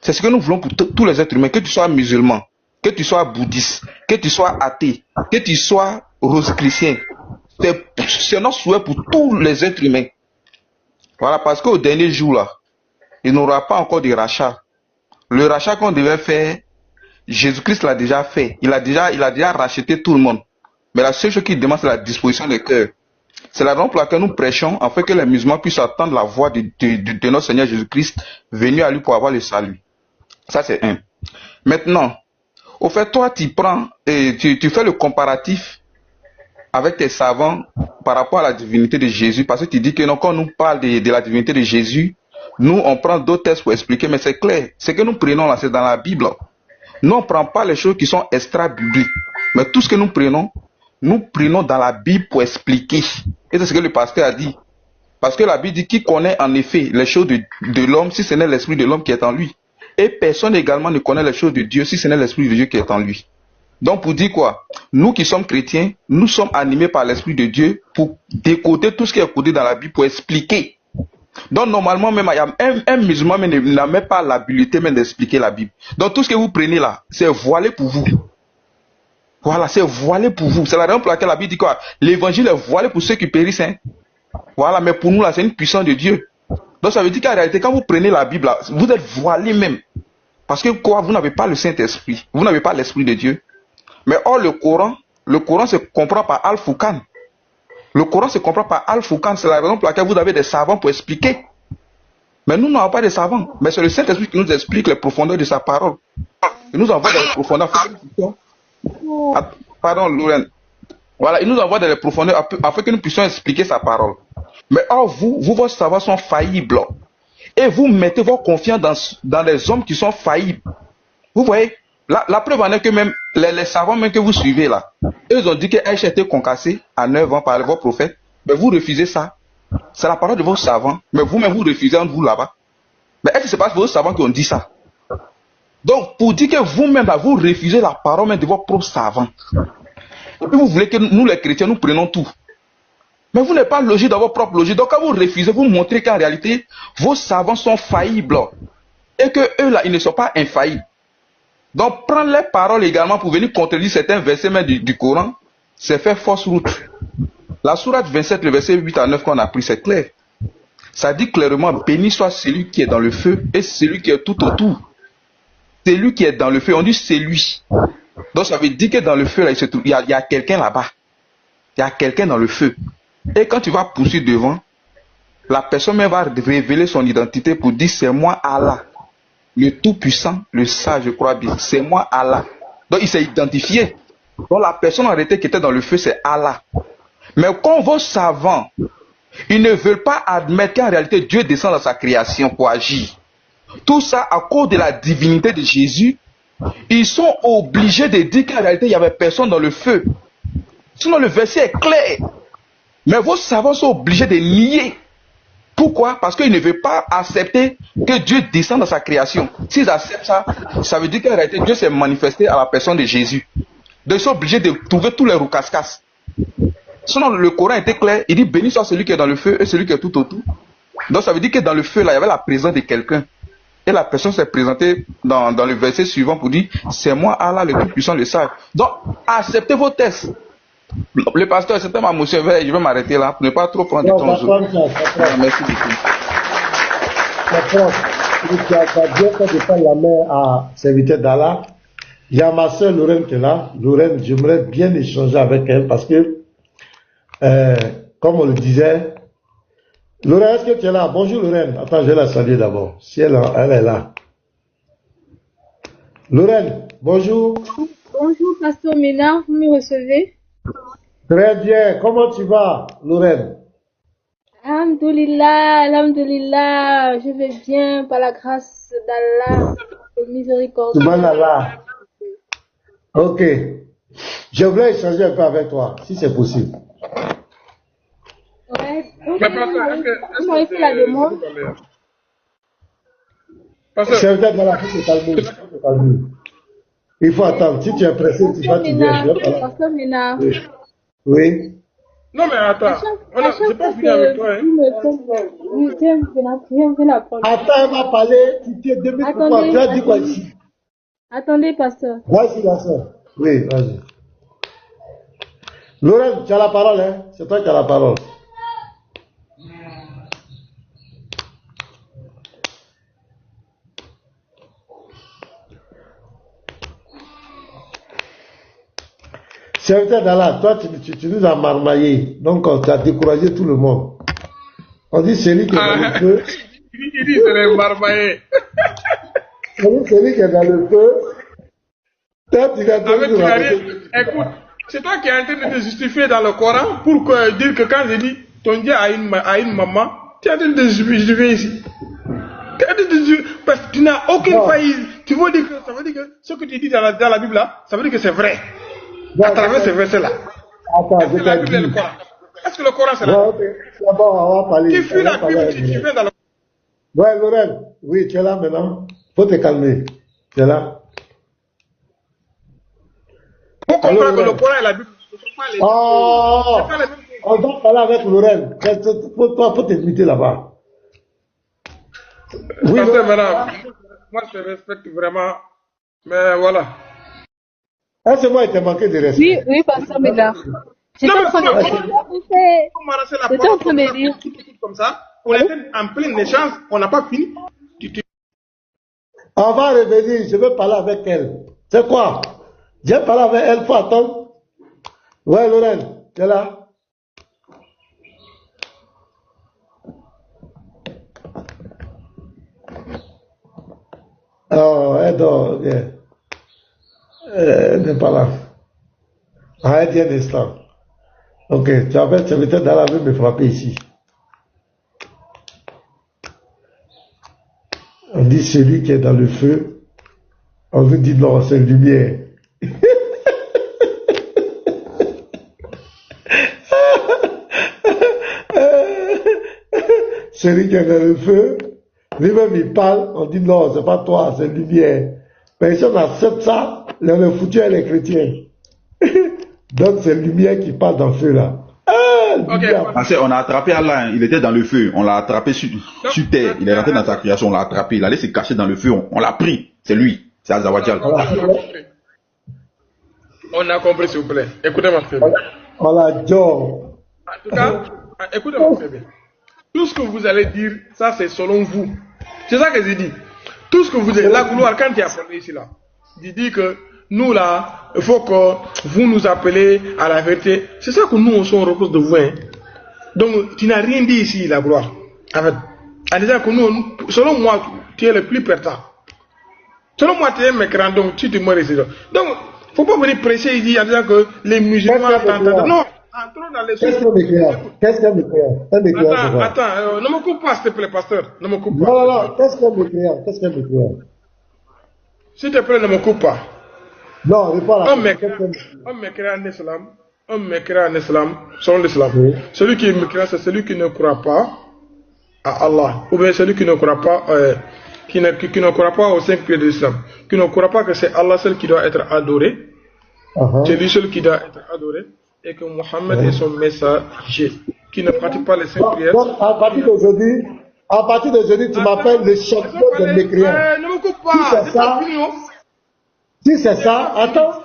C'est ce que nous voulons pour tous les êtres humains, que tu sois musulman, que tu sois bouddhiste, que tu sois athée, que tu sois rose-chrétien. C'est notre souhait pour tous les êtres humains. Voilà, parce qu'au dernier jour là, il n'aura pas encore de rachat. Le rachat qu'on devait faire, Jésus-Christ l'a déjà fait. Il a déjà racheté tout le monde. Mais la seule chose qu'il demande, c'est la disposition des cœurs. C'est la raison pour laquelle nous prêchons, afin que les musulmans puissent attendre la voix de notre Seigneur Jésus-Christ, venu à lui pour avoir le salut. Ça, c'est un. Maintenant, au fait, toi, tu prends et tu fais le comparatif avec tes savants par rapport à la divinité de Jésus, parce que tu dis que non, quand on nous parle de la divinité de Jésus, nous, on prend d'autres textes pour expliquer, mais c'est clair. Ce que nous prenons là, c'est dans la Bible. Nous, on ne prend pas les choses qui sont extra-bibliques. Mais tout ce que nous prenons dans la Bible pour expliquer. Et c'est ce que le pasteur a dit. Parce que la Bible dit qui connaît en effet les choses de l'homme, si ce n'est l'esprit de l'homme qui est en lui. Et personne également ne connaît les choses de Dieu, si ce n'est l'esprit de Dieu qui est en lui. Donc pour dire quoi? Nous qui sommes chrétiens, nous sommes animés par l'esprit de Dieu pour décoder tout ce qui est codé dans la Bible, pour expliquer. Donc normalement même, un musulman n'a même pas l'habilité même d'expliquer la Bible. Donc tout ce que vous prenez là, c'est voilé pour vous. Voilà, c'est voilé pour vous. C'est la raison pour laquelle la Bible dit quoi? L'évangile est voilé pour ceux qui périssent. Hein? Voilà, mais pour nous là, c'est une puissance de Dieu. Donc ça veut dire qu'en réalité, quand vous prenez la Bible là, vous êtes voilé même. Parce que quoi? Vous n'avez pas le Saint-Esprit. Vous n'avez pas l'Esprit de Dieu. Mais or le Coran se comprend par Al-Furqan. Le Coran se comprend par Al-Furqan. C'est la raison pour laquelle vous avez des savants pour expliquer. Mais nous n'avons pas de savants. Mais c'est le Saint-Esprit qui nous explique les profondeurs de sa parole. Il nous envoie dans les profondeurs. Pardon, Laurent. Voilà, il nous envoie dans les profondeurs afin que nous puissions expliquer sa parole. Mais or, vos savoirs sont faillibles. Et vous mettez vos confiance dans les hommes qui sont faillibles. Vous voyez, la preuve en est que même les savants même que vous suivez là, ils ont dit que Aïcha a été concassée à 9 ans par vos prophètes. Mais vous refusez ça. C'est la parole de vos savants. Mais vous-même, vous refusez entre vous là-bas. Mais est-ce que c'est pas vos savants qui ont dit ça? Donc, pour dire que vous-même, là, vous refusez la parole même de vos propres savants. Et puis vous voulez que nous, les chrétiens, nous prenons tout. Mais vous n'êtes pas logé dans vos propres logiques. Donc, quand vous refusez, vous montrez qu'en réalité, vos savants sont faillibles. Et que eux, là, ils ne sont pas infaillibles. Donc, prendre les paroles également pour venir contredire certains versets même du Coran, c'est faire fausse route. La sourate 27, le verset 8 à 9 qu'on a pris, c'est clair. Ça dit clairement, béni soit celui qui est dans le feu et celui qui est tout autour. Celui qui est dans le feu, on dit c'est lui. Donc ça veut dire que dans le feu, là, il y a quelqu'un là-bas. Il y a quelqu'un dans le feu. Et quand tu vas poursuivre devant, la personne même va révéler son identité pour dire c'est moi Allah. Le Tout-Puissant, le Sage, je crois bien. C'est moi Allah. Donc il s'est identifié. Donc la personne en réalité qui était dans le feu, c'est Allah. Mais quand vos savants, ils ne veulent pas admettre qu'en réalité Dieu descend dans sa création pour agir. Tout ça à cause de la divinité de Jésus, ils sont obligés de dire qu'en réalité il n'y avait personne dans le feu. Sinon le verset est clair. Mais vos savants sont obligés de nier. Pourquoi? Parce qu'ils ne veulent pas accepter que Dieu descend dans sa création. S'ils acceptent ça, ça veut dire qu'en réalité Dieu s'est manifesté à la personne de Jésus. Donc ils sont obligés de trouver tous les roucascas. Sinon le Coran était clair, il dit béni soit celui qui est dans le feu et celui qui est tout autour. Donc ça veut dire que dans le feu là, il y avait la présence de quelqu'un. Et la personne s'est présentée dans le verset suivant pour dire c'est moi Allah le Tout-Puissant, le Sage. Donc acceptez vos tests. Le pasteur, c'était ma motion, je vais m'arrêter là pour ne pas trop prendre du temps. Merci beaucoup. Tu as bien fait de faire la main à serviteur d'Allah. Il y a ma soeur Lorraine qui est là. Lorraine, j'aimerais bien échanger avec elle parce que, comme on le disait, Lorraine, est-ce que tu es là? Bonjour Lorraine. Attends, je vais la saluer d'abord. Si elle est là. Lorraine, bonjour. Bonjour, Pasteur Ménard, vous me recevez? Très bien. Comment tu vas, Lorraine? Alhamdulillah, alhamdulillah. Je vais bien par la grâce d'Allah, de miséricorde. Subhanallah. Ok. Je voulais échanger un peu avec toi, si c'est possible. Ouais. Vous m'avez fait la demande. C'est peut-être dans la faut te calmer. Il faut attendre. Si tu es pressé, tu vas te dire. Pasteur Ménard. Oui. Non, mais attends. J'ai pas fini avec toi. Attends, elle va parler. Tu t'es deux minutes pour quoi? Tu as dit quoi ici? Attendez, pasteur. Vas-y, la soeur. Oui, vas-y. Lorraine, tu as la parole, hein? C'est toi qui as la parole. Serviteur d'Allah, toi, tu nous as marmaillé. Donc, tu as découragé tout le monde. On dit celui qui est dans le feu. Il dit c'est les marmaillés. On dit celui qui est dans le feu. Toi, tu as écoute, c'est toi qui es en train de te justifier dans le Coran pour dire que quand je dis ton Dieu a une maman, tu es en train de te justifier ici. Parce que tu n'as aucune faillite. Tu veux dire que ça veut dire que ce que tu dis dans la Bible là, ça veut dire que c'est vrai. À travers ces versets-là. Attends, je la Bible et le Coran. Est-ce que le Coran c'est là? D'abord, on va parler. Tu fuis la Bible, tu viens dans le. Ouais, Lorraine, oui, tu es là maintenant. Faut te calmer. Tu es là. Faut comprendre que le Coran et la Bible ne sont pas les mêmes. Oh, on doit parler avec Lorraine. Faut te limiter là-bas. Oui, madame. Moi, je respecte vraiment. Mais voilà. Est-ce que moi, il t'a manqué de respect? Oui, pasteur Ménard. J'étais en train de dire. Comme ça, on est en plein échange, on n'a pas fini. On va revenir, je veux parler avec elle. C'est quoi? J'ai parlé avec elle, faut attendre. Ouais, Lorraine, tu es là? Oh, elle dort, bien. Elle n'est pas là. Arrête un instant. Ok, tu as fait, tu étais dans la rue me frapper ici. On dit celui qui est dans le feu, on vous dit non, c'est lumière. Celui qui est dans le feu, lui-même il parle, on dit non, c'est pas toi, c'est lumière. Mais si on accepte ça, on est foutu à les chrétiens. Donc c'est lumière qui parle dans le feu là. Parce qu'on a attrapé Allah, il était dans le feu, on l'a attrapé sur terre, il est rentré dans sa création, on l'a attrapé, il allait se cacher dans le feu, on l'a pris, c'est lui C'est Azawadial. On a compris, s'il vous plaît. Écoutez-moi très bien. Voilà, Joe. En tout cas, écoutez-moi très bien. Tout ce que vous allez dire, ça c'est selon vous. C'est ça que j'ai dit. Tout ce que vous dites, la gloire, quand tu as parlé ici, là, il dit que nous, là, il faut que vous nous appelez à la vérité. C'est ça que nous, on repose de vous. Hein. Donc, tu n'as rien dit ici, la gloire. En fait, en disant que nous, selon moi, tu es le plus pertinent. Selon moi, tu es un mécréant, donc tu te meurs ici. Donc, il ne faut pas venir prêcher ici en disant que les musulmans t'entendent. Non, entrons dans les choses. Qu'est-ce qu'un mécréant? Un mécréant, c'est quoi? Attends, ne me coupe pas, s'il te plaît, pasteur. Ne me coupe pas. Non, qu'est-ce qu'un mécréant? Qu'est-ce qu'un mécréant? S'il te plaît, ne me coupe pas. Non, réponds à un mécréant en islam, un mécréant en islam, selon l'islam. Oui. Celui qui est mécréant, c'est celui qui ne croit pas à Allah. Ou bien celui qui ne croit pas, qui ne croit pas aux 5 pieds de l'islam. Qui ne croit pas que c'est Allah seul qui doit être adoré. C'est lui seul qui doit être adoré. Et que Mohammed est son messager. Qui ne pratique pas les 5 prières. Donc, à partir d'aujourd'hui, tu m'appelles le champion des mécréants. Ne me coupe pas. Si c'est ça, attends,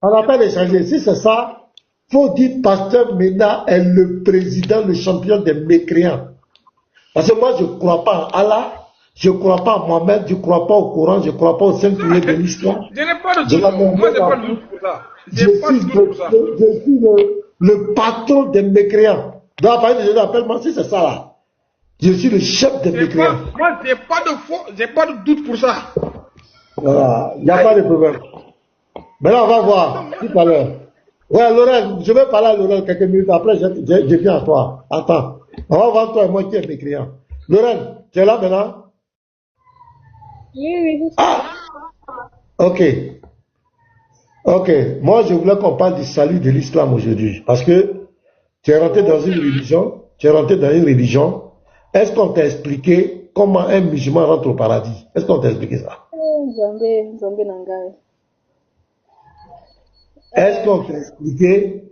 on n'a pas échangé. Si c'est ça, faut dire pasteur Mena est le président, le champion des mécréants. Parce que moi, je ne crois pas en Allah, je ne crois pas en Mohamed, je ne crois pas au Coran, je ne crois pas aux 5 prières de l'histoire. Je n'ai pas de doute. Moi, je n'ai pas de doute pour ça. Je suis le patron des mécréants. Donc, à partir de aujourd'hui, appelle-moi si c'est ça là. Je suis le chef des mécréants. Moi, je n'ai pas de doute pour ça. Voilà, il n'y a pas de problème. Maintenant, on va voir tout à l'heure. Ouais, Laurent, je vais parler à Laurent quelques minutes. Après, je viens à toi. Attends. On va voir toi et moi qui est mécréant. Laurent, tu es là maintenant? Oui. Ah! Ok. Moi, je voulais qu'on parle du salut de l'islam aujourd'hui. Parce que tu es rentré dans une religion. Est-ce qu'on t'a expliqué comment un musulman rentre au paradis? Est-ce qu'on t'a expliqué ça? Est-ce qu'on t'a expliqué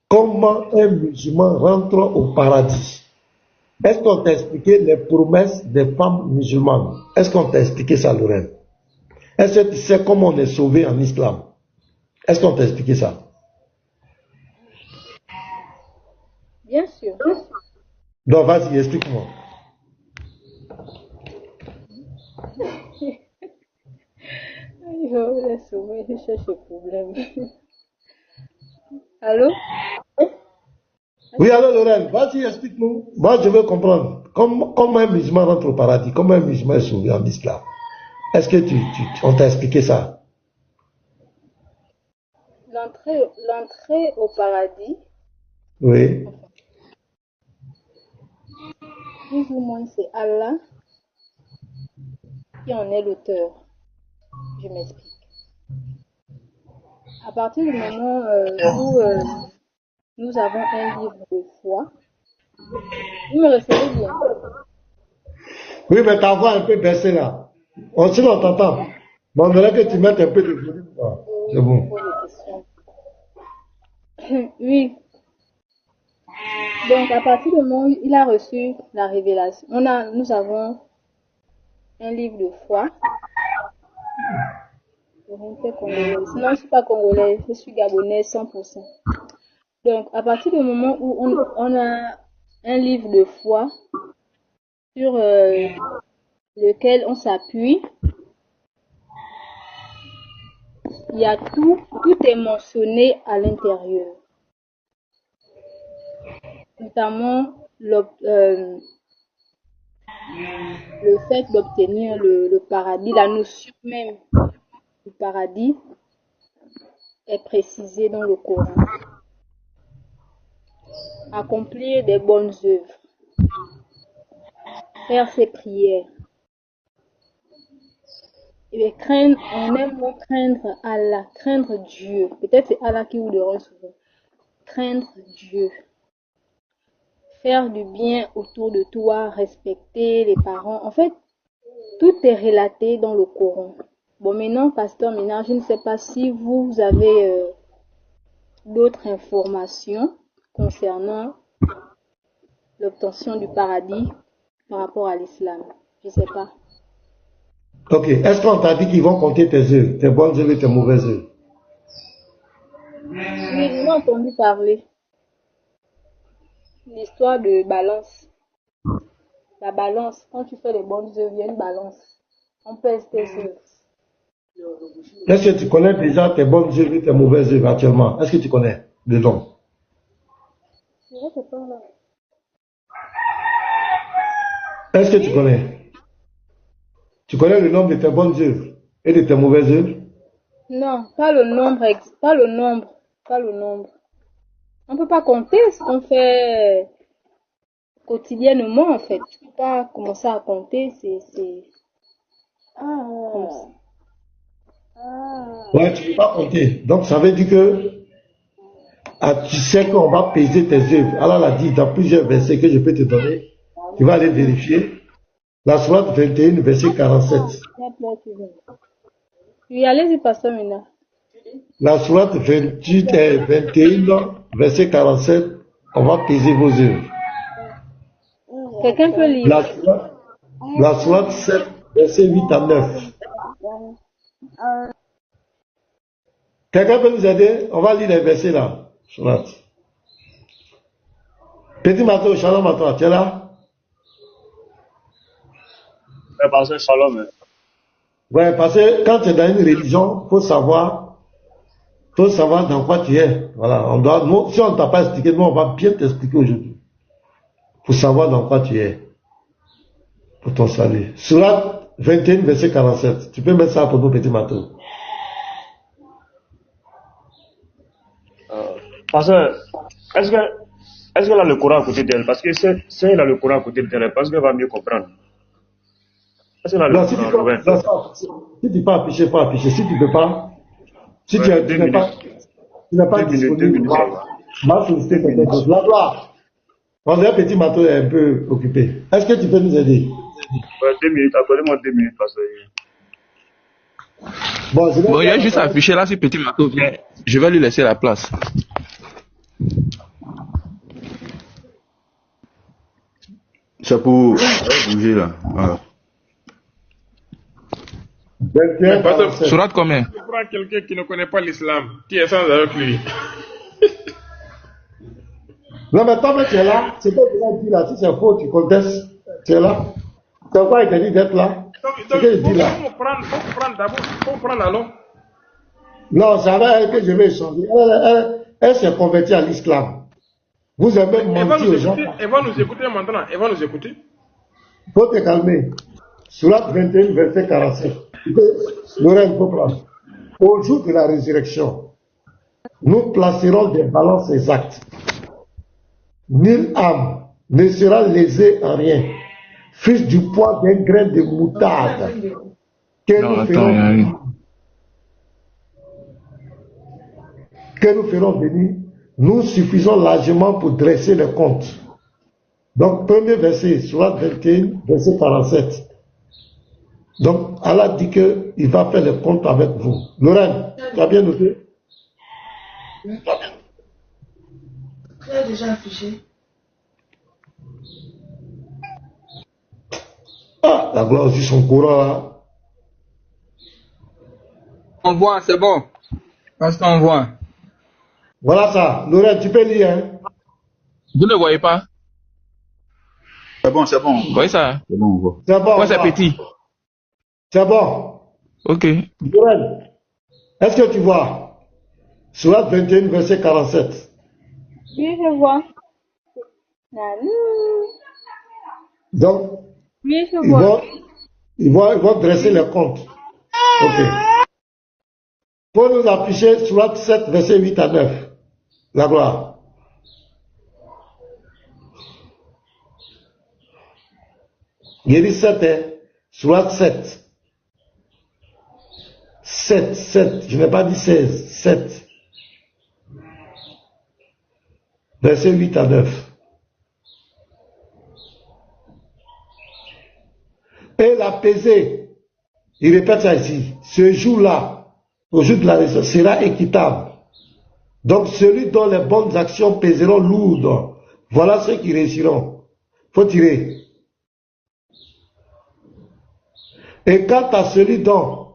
comment un musulman rentre au paradis? Est-ce qu'on t'a expliqué les promesses des femmes musulmanes? Est-ce qu'on t'a expliqué ça, Lorraine? Est-ce que tu sais comment on est sauvé en islam? Est-ce qu'on t'a expliqué ça? Bien sûr. Donc, vas-y, explique-moi. Je cherche le problème. Allô? Oui, alors Lorraine, vas-y, explique-nous. Moi, je veux comprendre. Comment un musulman rentre au paradis? Comment un musulman est sauvé en islam? Est-ce que on t'a expliqué ça? L'entrée au paradis. Oui. Plus ou moins, c'est Allah qui en est l'auteur. Je m'explique. À partir du moment où nous avons un livre de foi, vous me recevez bien? Oui, mais ta voix un peu baissée là. Sinon, on t'entend. Bon, on dirait que tu mettes un peu de volume. C'est bon. Oui. Donc, à partir du moment où il a reçu la révélation, nous avons un livre de foi. Sinon, je ne suis pas congolais, je suis gabonais 100%. Donc, à partir du moment où on a un livre de foi sur lequel on s'appuie, il y a tout est mentionné à l'intérieur. Notamment le fait d'obtenir le paradis, la notion même du paradis est précisée dans le Coran. Accomplir des bonnes œuvres, faire ses prières, et on aime craindre Allah, craindre Dieu. Peut-être c'est Allah qui vous dérange souvent. Craindre Dieu. Faire du bien autour de toi, respecter les parents. En fait, tout est relaté dans le Coran. Bon, maintenant, pasteur Ménard, je ne sais pas si vous avez d'autres informations concernant l'obtention du paradis par rapport à l'islam. Je ne sais pas. Ok. Est-ce qu'on t'a dit qu'ils vont compter tes œuvres, tes bonnes œuvres et tes mauvaises œuvres? Oui, j'ai entendu parler. L'histoire de balance. La balance. Quand tu fais les bonnes œuvres, il y a une balance. On pèse tes œuvres. Est-ce que tu connais déjà tes bonnes œuvres et tes mauvaises œuvres actuellement? Est-ce que tu connais le nom? Je sais pas là. Est-ce que tu connais? Tu connais le nombre de tes bonnes œuvres et de tes mauvaises œuvres? Non, pas le nombre, pas le nombre, pas le nombre. On peut pas compter ce qu'on fait quotidiennement en fait. Tu peux pas commencer à compter, c'est comme ça. Ouais, tu ne peux pas compter. Donc ça veut dire que tu sais qu'on va peser tes œuvres. Allah l'a dit dans plusieurs versets que je peux te donner. Tu vas aller vérifier. La sourate 21, verset 47. Oui, allez-y, pasteur Mina. La sourate 28 et 21, verset 47, on va peser vos œuvres. Quelqu'un peut lire. La sourate 7, verset 8 à 9. Quelqu'un peut nous aider? On va lire les versets là. Sourate. Petit Mato, shalom à toi, tu es là? Pasteur Shalom. Ouais, parce que quand tu es dans une religion, faut savoir dans quoi tu es. Voilà, si on ne t'a pas expliqué, nous on va bien t'expliquer aujourd'hui. Faut savoir dans quoi tu es. Pour ton salut. Sourate 21, verset 47. Tu peux mettre ça pour nous, petit Mato. Pasteur, est-ce que là le Coran à côté d'elle? Parce que si elle a le Coran à côté d'elle, parce qu'elle va mieux comprendre. Est-ce qu'elle a Non, le Coran? si tu peux afficher, faut afficher. Si tu peux pas, si tu n'es pas disponible, va solliciter quelque chose. La gloire. On dirait petit Mato est un peu occupé. Est-ce que tu peux nous aider? 2 minutes, accordez-moi 2 minutes, pasteur. Bon, il a juste affiché là, si petit Mato vient, je vais lui laisser la place. C'est pour bouger là. Voilà. Sourate combien? Tu prends quelqu'un qui ne connaît pas l'islam, qui est sans avec lui. Non, mais toi, tu es là. C'est pas ce qu'il dit là. Si c'est faux, tu contestes. Tu es là. C'est quoi il t'a dit d'être là? C'est ce qu'il dit là. Faut prendre alors. Non, c'est avec elle que je vais échanger. Elle s'est convertie à l'islam. Vous avez menti aux gens. Elle va nous écouter maintenant. Elle va nous écouter. Faut te calmer. Sourate 21, verset 47. Lorraine, faut prendre. Au jour de la résurrection, nous placerons des balances exactes. Nulle âme ne sera lésée en rien, fût du poids d'un grain de moutarde que nous ferons venir. Nous suffisons largement pour dresser le compte. Donc, premier verset, Sourate 21, verset 47. Donc, Allah dit qu'il va faire le compte avec vous. Lorraine, tu as bien noté? Tu as déjà affiché. Ah, la gloire aussi son courant là. On voit, c'est bon. Parce qu'on voit. Voilà ça. Lorraine, tu peux lire, hein? Vous ne voyez pas? C'est bon, c'est bon. Vous voyez ça? C'est bon, on voit. C'est bon. Ouais, c'est petit. C'est bon. Ok. Lorraine, est-ce que tu vois? Sourate 21, verset 47. Oui, je vois. Donc, oui, je vois. Ils vont dresser les comptes. Ok. Pour nous afficher Sourate 7, verset 8 à 9. La gloire. Il dit 7, hein? Sourate 7. 7. Je n'ai pas dit 16. 7. Verset 8 à 9. Et la pesée, il répète ça ici, ce jour-là, au jour de la résurrection, sera équitable. Donc celui dont les bonnes actions pèseront lourdes, voilà ceux qui réussiront. Faut tirer. Et quant à celui dont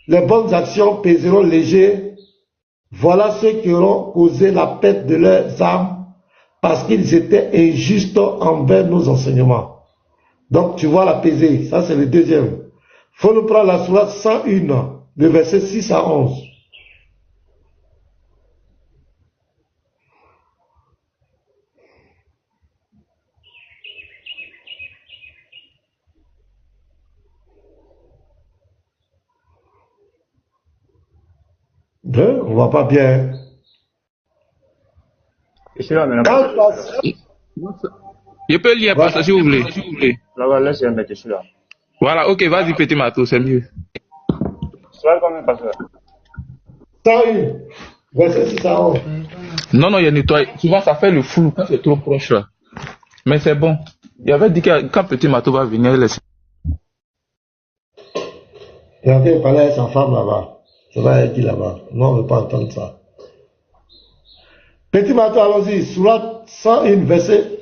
les bonnes actions pèseront léger, voilà ceux qui auront causé la perte de leurs âmes parce qu'ils étaient injustes envers nos enseignements. Donc tu vois la pesée, ça c'est le deuxième. Faut nous prendre la sourate 101, le verset 6 à 11. On voit pas bien. Je peux lire pas ça si vous voulez. Là, laisse un mec, je suis là. Voilà, ok, vas-y, petit Mato, c'est mieux. Sois combien, pasteur? 101, verset 6 à 11. Non, il y a nettoyé. Souvent, ça fait le flou quand c'est trop proche là. Mais c'est bon. Il avait dit que quand petit Mato va venir, il laisse. Il avait parlé à sa femme là-bas. Ça va être dit là-bas. Non, on ne veut pas entendre ça. Petit Mato, allons-y. Sourate 101, verset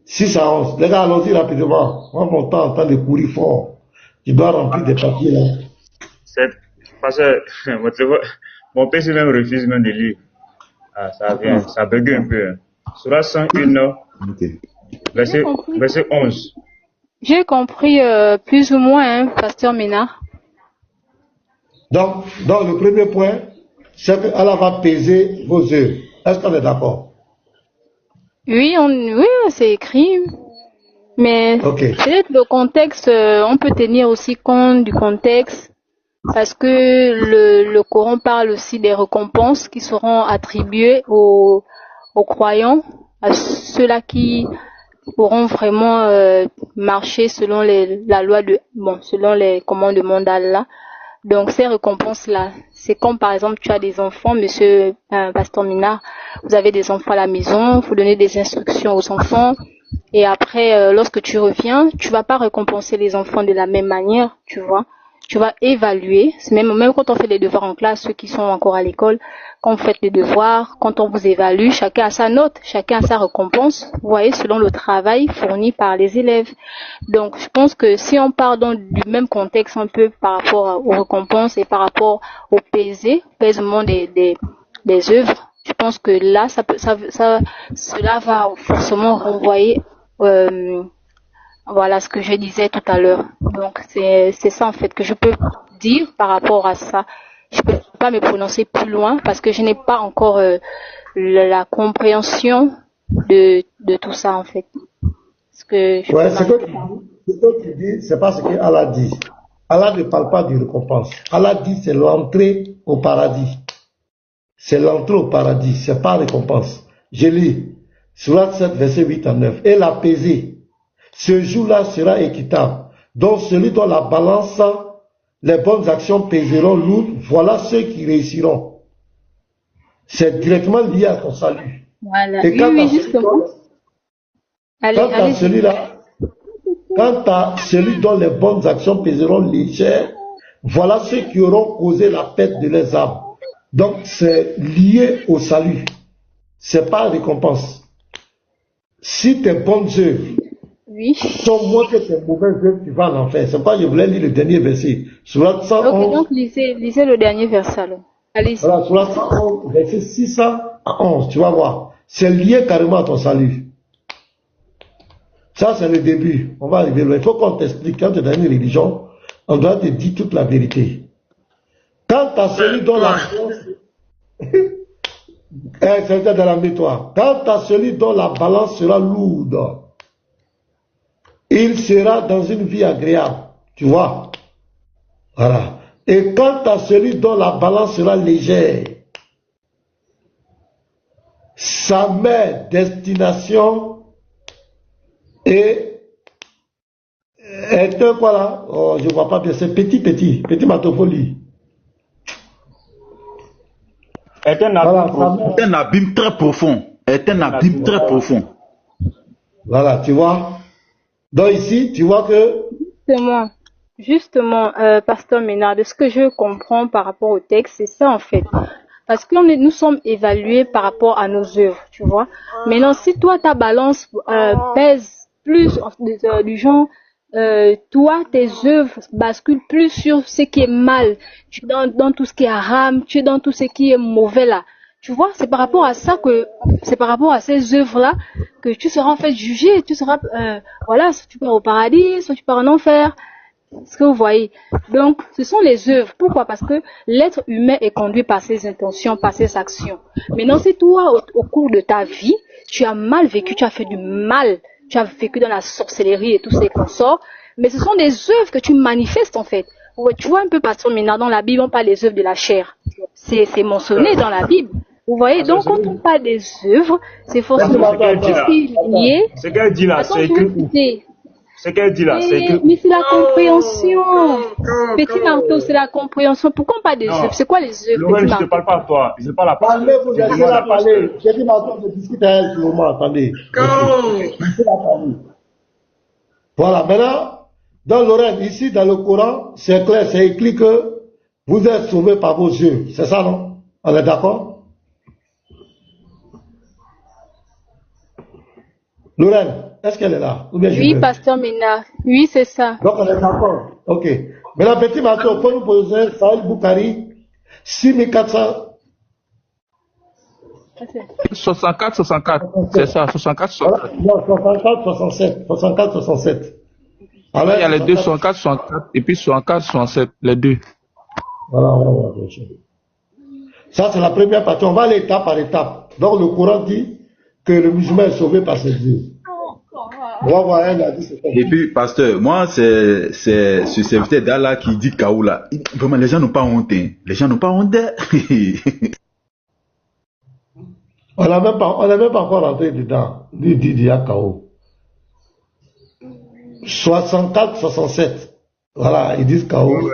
6 à 11. Les gars, allons-y rapidement. Moi, mon temps en train de courir fort. Tu dois remplir des papiers là. C'est parce que mon PC même refuse même de lire. Ah, ça vient, ça bug un peu. Sourate 101, verset 11. J'ai compris plus ou moins, hein, pasteur Ménard. Donc, dans le premier point, c'est qu'Allah va peser vos œuvres. Est-ce qu'on est d'accord? Oui, c'est écrit. Mais peut-être le contexte, on peut tenir aussi compte du contexte. Parce que le Coran parle aussi des récompenses qui seront attribuées aux croyants, à ceux-là qui pourront vraiment marcher selon la loi selon les commandements d'Allah. Donc ces récompenses-là, c'est comme par exemple tu as des enfants, monsieur pasteur Minard, vous avez des enfants à la maison, vous donnez des instructions aux enfants, et après lorsque tu reviens, tu vas pas récompenser les enfants de la même manière, tu vois. Tu vas évaluer, même quand on fait les devoirs en classe, ceux qui sont encore à l'école, quand vous faites les devoirs, quand on vous évalue, chacun a sa note, chacun a sa récompense, vous voyez, selon le travail fourni par les élèves. Donc, je pense que si on part du même contexte un peu par rapport aux récompenses et par rapport au pèsement des œuvres, je pense que là, cela va forcément renvoyer, voilà ce que je disais tout à l'heure. Donc c'est ça en fait que je peux dire par rapport à ça. Je peux pas me prononcer plus loin parce que je n'ai pas encore la compréhension de tout ça en fait. Ce que tu dis, c'est pas ce que Allah dit. Allah ne parle pas de récompense. Allah dit c'est l'entrée au paradis. C'est l'entrée au paradis, c'est pas récompense. Je lis Sourate 7 verset 8 à 9. Et la pesée. Ce jour-là sera équitable. Donc celui dont la balance, les bonnes actions pèseront lourd, voilà ceux qui réussiront. C'est directement lié à ton salut. Voilà. Et quant à celui dont les bonnes actions pèseront légères, voilà ceux qui auront causé la perte de leurs âmes. Donc c'est lié au salut. C'est pas récompense. Si tes bonnes œuvres sont moins que tes mauvaises œuvres, tu vas en enfer. C'est pourquoi je voulais lire le dernier verset. Sourate 111. Ok, donc lisez le dernier verset alors. Allez-y. Voilà, Sourate 111, verset 6 à 11, tu vas voir. C'est lié carrément à ton salut. Ça, c'est le début. On va arriver là. Il faut qu'on t'explique. Quand tu es dans une religion, on doit te dire toute la vérité. Quant à celui dont la c'est dans la métoire. Quant à celui dont la balance sera lourde, il sera dans une vie agréable. Tu vois? Voilà. Et quant à celui dont la balance sera légère, sa mère destination est un quoi là? Oh, je vois pas bien. C'est petit matopoli. Est un abîme très profond. Voilà, tu vois. Donc ici, tu vois que... Justement, pasteur Ménard, de ce que je comprends par rapport au texte, c'est ça en fait. Parce que nous sommes évalués par rapport à nos œuvres, tu vois. Maintenant, si toi, ta balance pèse plus du genre toi, tes œuvres basculent plus sur ce qui est mal. Tu es dans tout ce qui est haram, tu es dans tout ce qui est mauvais là. Tu vois, c'est par rapport à ça c'est par rapport à ces œuvres-là que tu seras en fait jugé. Tu seras, voilà, soit tu pars au paradis, soit tu pars en enfer. Ce que vous voyez. Donc, ce sont les œuvres. Pourquoi? Parce que l'être humain est conduit par ses intentions, par ses actions. Maintenant, si toi, au cours de ta vie, tu as mal vécu, tu as fait du mal, tu as vécu dans la sorcellerie et tout ce qu'on sort, mais ce sont des œuvres que tu manifestes en fait. Tu vois un peu, pasteur, maintenant dans la Bible, on parle des œuvres de la chair. C'est mentionné dans la Bible. Vous voyez, donc quand on parle des œuvres, c'est forcément lié. Ce qu'elle dit là, c'est écrit. Ce qu'elle dit là, c'est écrit. Mais c'est la compréhension. Petit marteau, c'est la compréhension. Pourquoi on parle des œuvres? C'est quoi les œuvres? Laurent, je ne te parle pas à toi. Je ne parle pas à toi. Parlez, vous laissez-la parler. Petit marteau, je discute à elle pour le moment. Attendez. Laissez-la parler. Voilà, maintenant, dans Lorraine, ici, dans le Coran, c'est clair, c'est écrit que vous êtes sauvés par vos yeux. C'est ça, non? On est d'accord? Lorraine, est-ce qu'elle est là? Ou bien oui, pasteur Ménard. Oui, c'est ça. Donc, on est d'accord. Ok. Maintenant, petit marteau, pour nous poser, Saïd Boukari, 6400. 64, c'est ça, 64, 64. Non, 64, 67. 64, 67. Alors, il y a les deux, 64, 64, et puis 64, 67, les deux. Voilà. Ça, c'est la première partie. On va aller étape par étape. Donc, le Coran dit que le musulman est sauvé par ses yeux. Et puis, pasteur, moi, c'est ce serviteur d'Allah qui dit Kaou là. Vraiment, les gens n'ont pas honte. Les gens n'ont pas honte. On n'a même pas encore rentré dedans. Il y a Kaou. 64, 67. Voilà, ils disent Kaou.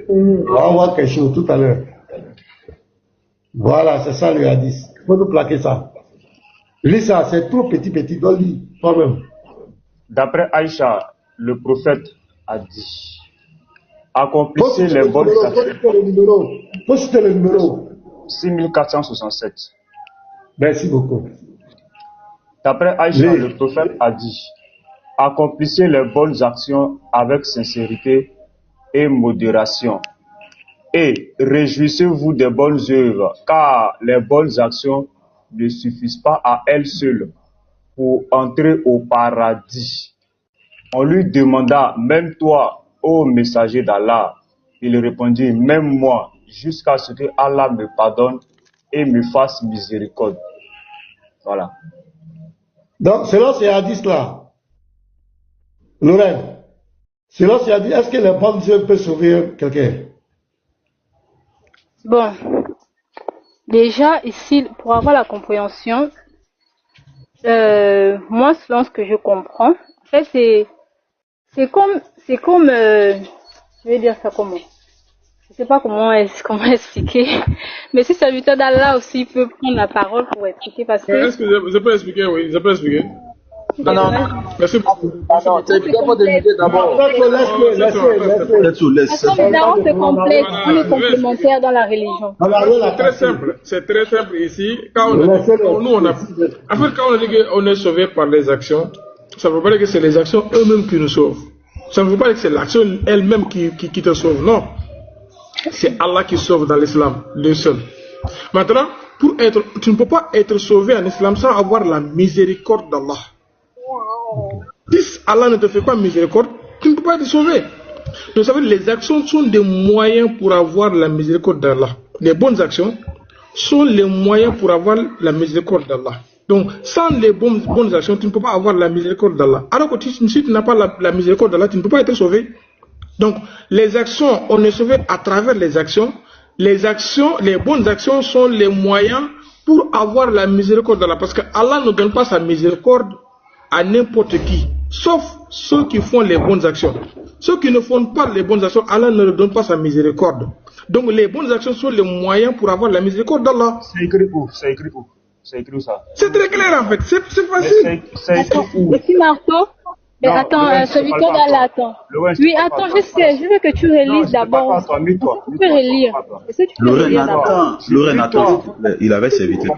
On va voir quelque chose tout à l'heure. Voilà, c'est ça le hadith. Il faut nous plaquer ça. Lis ça, c'est trop petit, donc lis toi-même. D'après Aïcha, le prophète a dit, accomplissez les bonnes actions. Faut citer le numéro. 6467. Merci beaucoup. D'après Aïcha, le prophète a dit, accomplissez les bonnes actions avec sincérité et modération. Et réjouissez-vous des bonnes œuvres, car les bonnes actions ne suffisent pas à elles seules pour entrer au paradis. On lui demanda, même toi, ô messager d'Allah, il répondit, même moi, jusqu'à ce que Allah me pardonne et me fasse miséricorde. Voilà. Donc, selon ces hadiths-là, Lorraine, selon ces hadiths, est-ce que les bonnes œuvres peuvent sauver quelqu'un? Bon, déjà ici, pour avoir la compréhension, moi, selon ce que je comprends, en fait, c'est comme, je vais dire ça comment? Je sais pas comment expliquer, mais si serviteur d'Allah aussi peut prendre la parole pour expliquer parce que. Est-ce que je peux expliquer? Oui, je peux expliquer. Non. Merci beaucoup. C'est bien de m'aider d'abord. On se complète, on est complémentaire dans la religion. C'est très simple ici. Quand on a, en fait, quand on dit qu'on est sauvé par les actions, ça ne veut pas dire que c'est les actions eux-mêmes qui nous sauvent. Ça ne veut pas dire que c'est l'action elle-même qui te sauve. Non. C'est Allah qui sauve dans l'islam, le seul. Maintenant, tu ne peux pas être sauvé en islam sans avoir la miséricorde d'Allah. Si Allah ne te fait pas miséricorde, tu ne peux pas être sauvé. Donc, vous savez, les actions sont des moyens pour avoir la miséricorde d'Allah. Les bonnes actions sont les moyens pour avoir la miséricorde d'Allah. Donc, sans les bonnes actions, tu ne peux pas avoir la miséricorde d'Allah. Alors que si tu n'as pas la miséricorde d'Allah, tu ne peux pas être sauvé. Donc, les actions, on est sauvé à travers les actions. Les bonnes actions sont les moyens pour avoir la miséricorde d'Allah. Parce que Allah ne donne pas sa miséricorde à n'importe qui, sauf ceux qui font les bonnes actions. Ceux qui ne font pas les bonnes actions, Allah ne leur donne pas sa miséricorde. Donc les bonnes actions sont les moyens pour avoir la miséricorde d'Allah. C'est écrit où? C'est écrit où ça? C'est très clair en fait, c'est facile. C'est écrit où? Petit marteau. Mais attends, serviteur d'Allah, attends. Oui, attends, je veux que tu relises d'abord. Tu peux relire. Lorraine, attends. Il avait serviteur.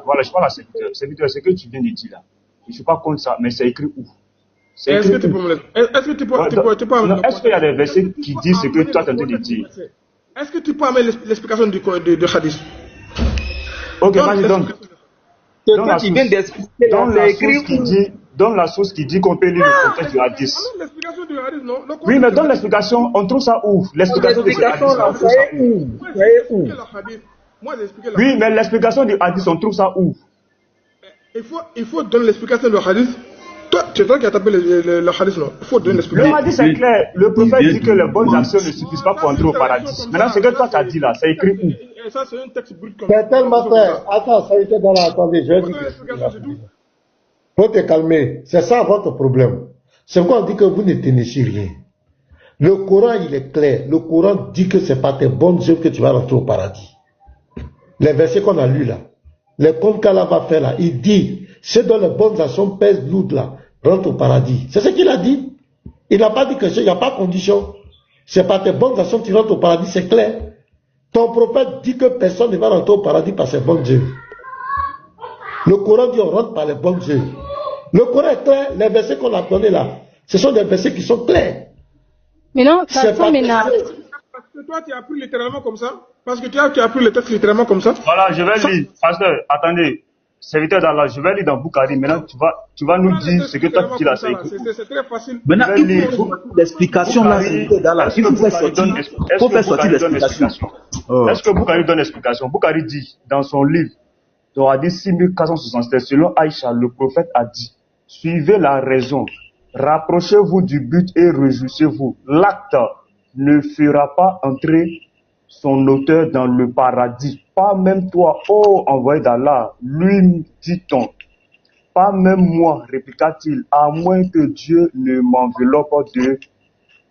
Voilà, je parle à serviteur. Serviteur, c'est que tu viens de dire là. Je ne suis pas contre ça, mais c'est écrit où? Est-ce que tu peux me laisser? Est-ce que tu peux est-ce qu'il y a des versets qui disent ce que toi tu es en train de dire? Est-ce que tu peux amener l'explication du hadith? Ok, vas-y, donne. Donne la source. Donne la source qui dit qu'on peut lire le contexte du hadith. L'explication du hadith, non? Oui, mais donne l'explication, on trouve ça où? L'explication du hadith, on trouve ça où? Oui, mais l'explication du hadith, on trouve ça où? Il faut donner l'explication du hadith. Toi, c'est toi qui as tapé le hadith, non? Il faut donner l'explication. Le hadith, c'est clair. Le prophète dit que les bonnes actions ne suffisent pas pour entrer au paradis. Maintenant, ce que toi, tu as dit là, c'est écrit où? Et ça, c'est un texte brut comme c'est tellement clair. Attends, ça a été dans la... Attendez, je vais dire. Faut te calmer. C'est ça votre problème. C'est pourquoi on dit que vous ne tenez sur rien. Le Coran, il est clair. Le Coran dit que c'est par tes bonnes œuvres que tu vas rentrer au paradis. Les versets qu'on a lus là, les comptes qu'Allah va faire là, il dit, ceux dont les bonnes actions pèsent lourd là, rentrent au paradis. C'est ce qu'il a dit. Il n'a pas dit que il n'y a pas de condition. C'est par tes bonnes actions que tu rentres au paradis, c'est clair. Ton prophète dit que personne ne va rentrer au paradis par ses bonnes œuvres. Le Coran dit on rentre par les bonnes œuvres. Le Coran est clair, les versets qu'on a donnés là, ce sont des versets qui sont clairs. Mais non, ça sent maintenant. Parce que toi, tu as appris littéralement comme ça. Parce que tu as appris le texte littéralement comme ça. Voilà, je vais lire. Pasteur, attendez. Serviteur d'Allah, je vais lire dans Bukhari. Maintenant, tu vas nous dire ce que toi tu dis là. C'est très facile. Maintenant, il faut l'explication là, serviteur d'Allah. Il faut faire sortir l'explication. Est-ce que Bukhari donne l'explication? Bukhari dit dans son livre, dans Hadith 6467, selon Aïcha, le prophète a dit, suivez la raison, rapprochez-vous du but et réjouissez-vous. L'acte ne fera pas entrer son auteur dans le paradis. Pas même toi, ô envoyé d'Allah, lui dit-on. Pas même moi, répliqua-t-il, à moins que Dieu ne m'enveloppe de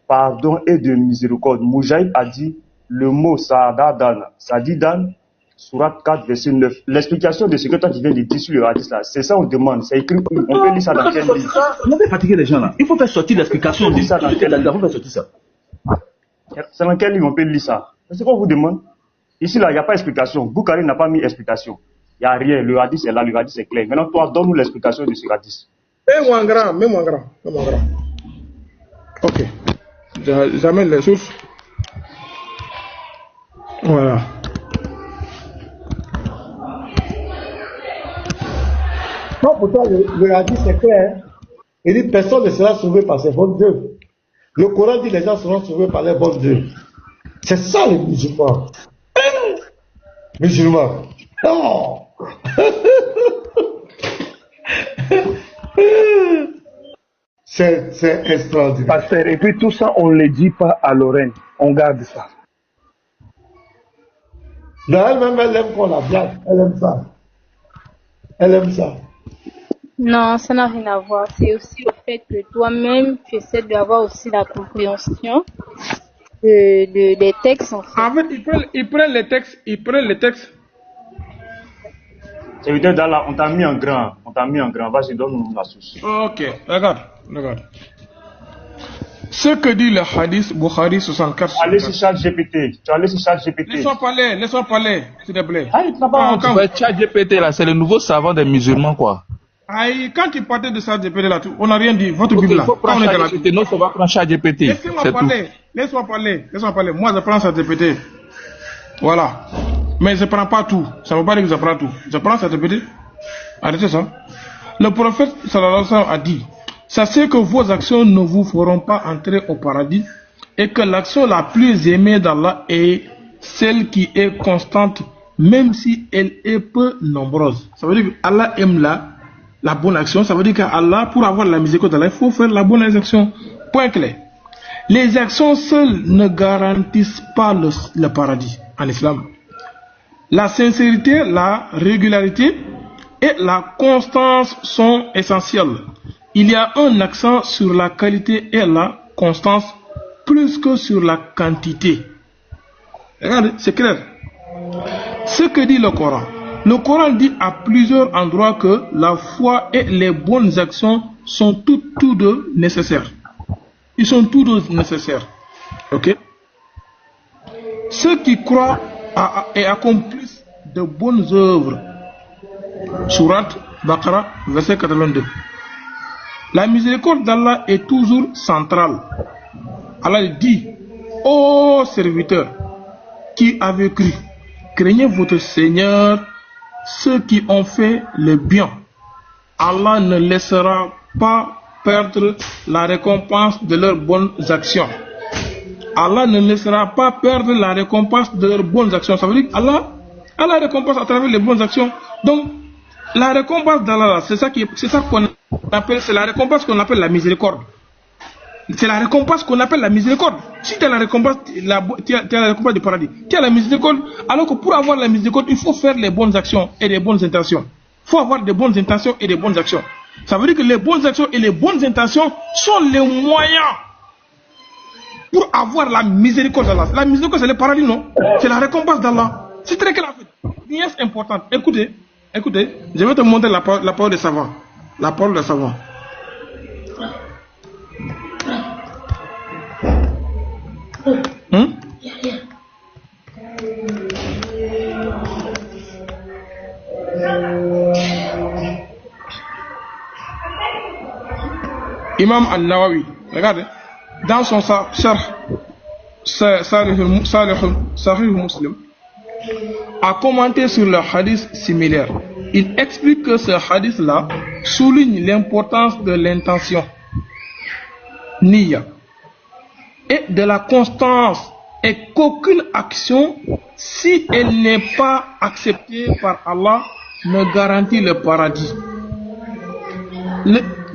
pardon et de miséricorde. Moujahid a dit le mot Sa'adadan, Sadidan, Surat 4, verset 9. L'explication de ce que toi tu viens de dire sur le hadith là, c'est ça on demande, c'est écrit où? On peut lire ça dans quel livre? On peut fatiguer les gens là. Il faut faire sortir l'explication. On peut ça dans quel livre? Il faut faire sortir ça. C'est dans quel livre on peut lire ça? C'est quoi on vous demande? Ici là, il n'y a pas d'explication. Bukhari n'a pas mis explication. Il n'y a rien. Le hadith est là, le hadith est clair. Maintenant, toi, donne-nous l'explication de ce hadith. Mets-moi en grand. Ok. J'amène les sources. Voilà. Non, pourtant, le hadith c'est clair. Il dit personne ne sera sauvé par ses bonnes œuvres. Le Coran dit les gens seront sauvés par les bonnes œuvres. C'est ça les musulmans. Musulmans. Oh. C'est extraordinaire. Pasteur, et puis tout ça, on ne le dit pas à Lorraine. On garde ça. Non, elle-même, elle aime qu'on la blague. Elle aime ça. Elle aime ça. Non, ça n'a rien à voir. C'est aussi le fait que toi-même, tu essaies d'avoir aussi la compréhension des textes. En fait, ils prennent les textes. Serviteur d'Allah, on t'a mis en grand. Vas-y, donne-nous la source. Ok, regarde. Ce que dit le hadith Bukhari 64. Tu allais sur ChatGPT. Laisse-moi parler, s'il te plaît. ChatGPT là, c'est le nouveau savant des musulmans quoi. Aïe, quand tu partais de ChatGPT là, on n'a rien dit. Votre Bible là. On est dans la GPT, non, on va prendre ChatGPT. Laisse-moi parler. Moi, je prends ChatGPT. Voilà. Mais je ne prends pas tout. Ça ne veut pas dire que je prends tout. Je prends ChatGPT. Arrêtez ça. Le prophète sallallahu alayhi wa sallam a dit, sachez que vos actions ne vous feront pas entrer au paradis et que l'action la plus aimée d'Allah est celle qui est constante, même si elle est peu nombreuse. Ça veut dire qu'Allah aime la bonne action. Ça veut dire qu'Allah, pour avoir la miséricorde d'Allah, il faut faire la bonne action. Point clair. Les actions seules ne garantissent pas le paradis en islam. La sincérité, la régularité et la constance sont essentielles. Il y a un accent sur la qualité et la constance plus que sur la quantité. Regardez, c'est clair. Ce que dit le Coran. Le Coran dit à plusieurs endroits que la foi et les bonnes actions sont tous deux nécessaires. Ils sont tous deux nécessaires. Ok? Ceux qui croient et accomplissent de bonnes œuvres. Surat Baqarah, verset 82. La miséricorde d'Allah est toujours centrale. Allah dit, ô serviteurs qui avez cru, craignez votre Seigneur, ceux qui ont fait le bien. Allah ne laissera pas perdre la récompense de leurs bonnes actions. Allah ne laissera pas perdre la récompense de leurs bonnes actions. Ça veut dire qu'Allah récompense à travers les bonnes actions. Donc, la récompense d'Allah, c'est ça qu'on appelle, c'est la récompense qu'on appelle la miséricorde. C'est la récompense qu'on appelle la miséricorde. Si tu as la récompense, tu as la récompense du paradis. Tu as la miséricorde, alors que pour avoir la miséricorde, il faut faire les bonnes actions et les bonnes intentions. Il faut avoir des bonnes intentions et des bonnes actions. Ça veut dire que les bonnes actions et les bonnes intentions sont les moyens pour avoir la miséricorde d'Allah. La miséricorde, c'est le paradis, non? C'est la récompense d'Allah. C'est très clair. Nuance importante. Écoutez, je vais te montrer la parole des savants. La parole des savants. Imam Al-Nawawi, regardez, dans son Sharh Sahih Muslim, a commenté sur le hadith similaire. Il explique que ce hadith-là souligne l'importance de l'intention, niya, et de la constance, et qu'aucune action, si elle n'est pas acceptée par Allah, ne garantit le paradis.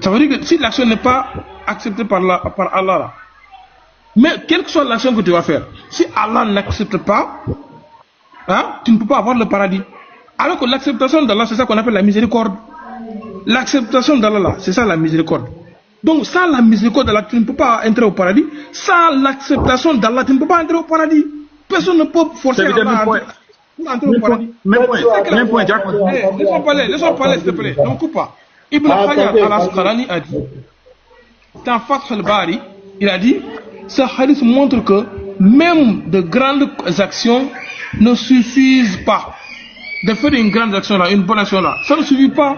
Ça veut dire que si l'action n'est pas acceptée par Allah, mais quelle que soit l'action que tu vas faire, si Allah n'accepte pas, tu ne peux pas avoir le paradis. Alors que l'acceptation d'Allah, c'est ça qu'on appelle la miséricorde. L'acceptation d'Allah, c'est ça la miséricorde. Donc sans la miséricorde d'Allah, tu ne peux pas entrer au paradis. Sans l'acceptation d'Allah, tu ne peux pas entrer au paradis. Personne ne peut forcer Allah à entrer au paradis. Même point, Jack. Laissons parler, s'il te plaît. Ne coupe pas. Ibn Hajar al-Asqalani a dit, dans Fath al-Bari, il a dit, ce hadith montre que même de grandes actions ne suffisent pas. De faire une grande action là, une bonne action là, ça ne suffit pas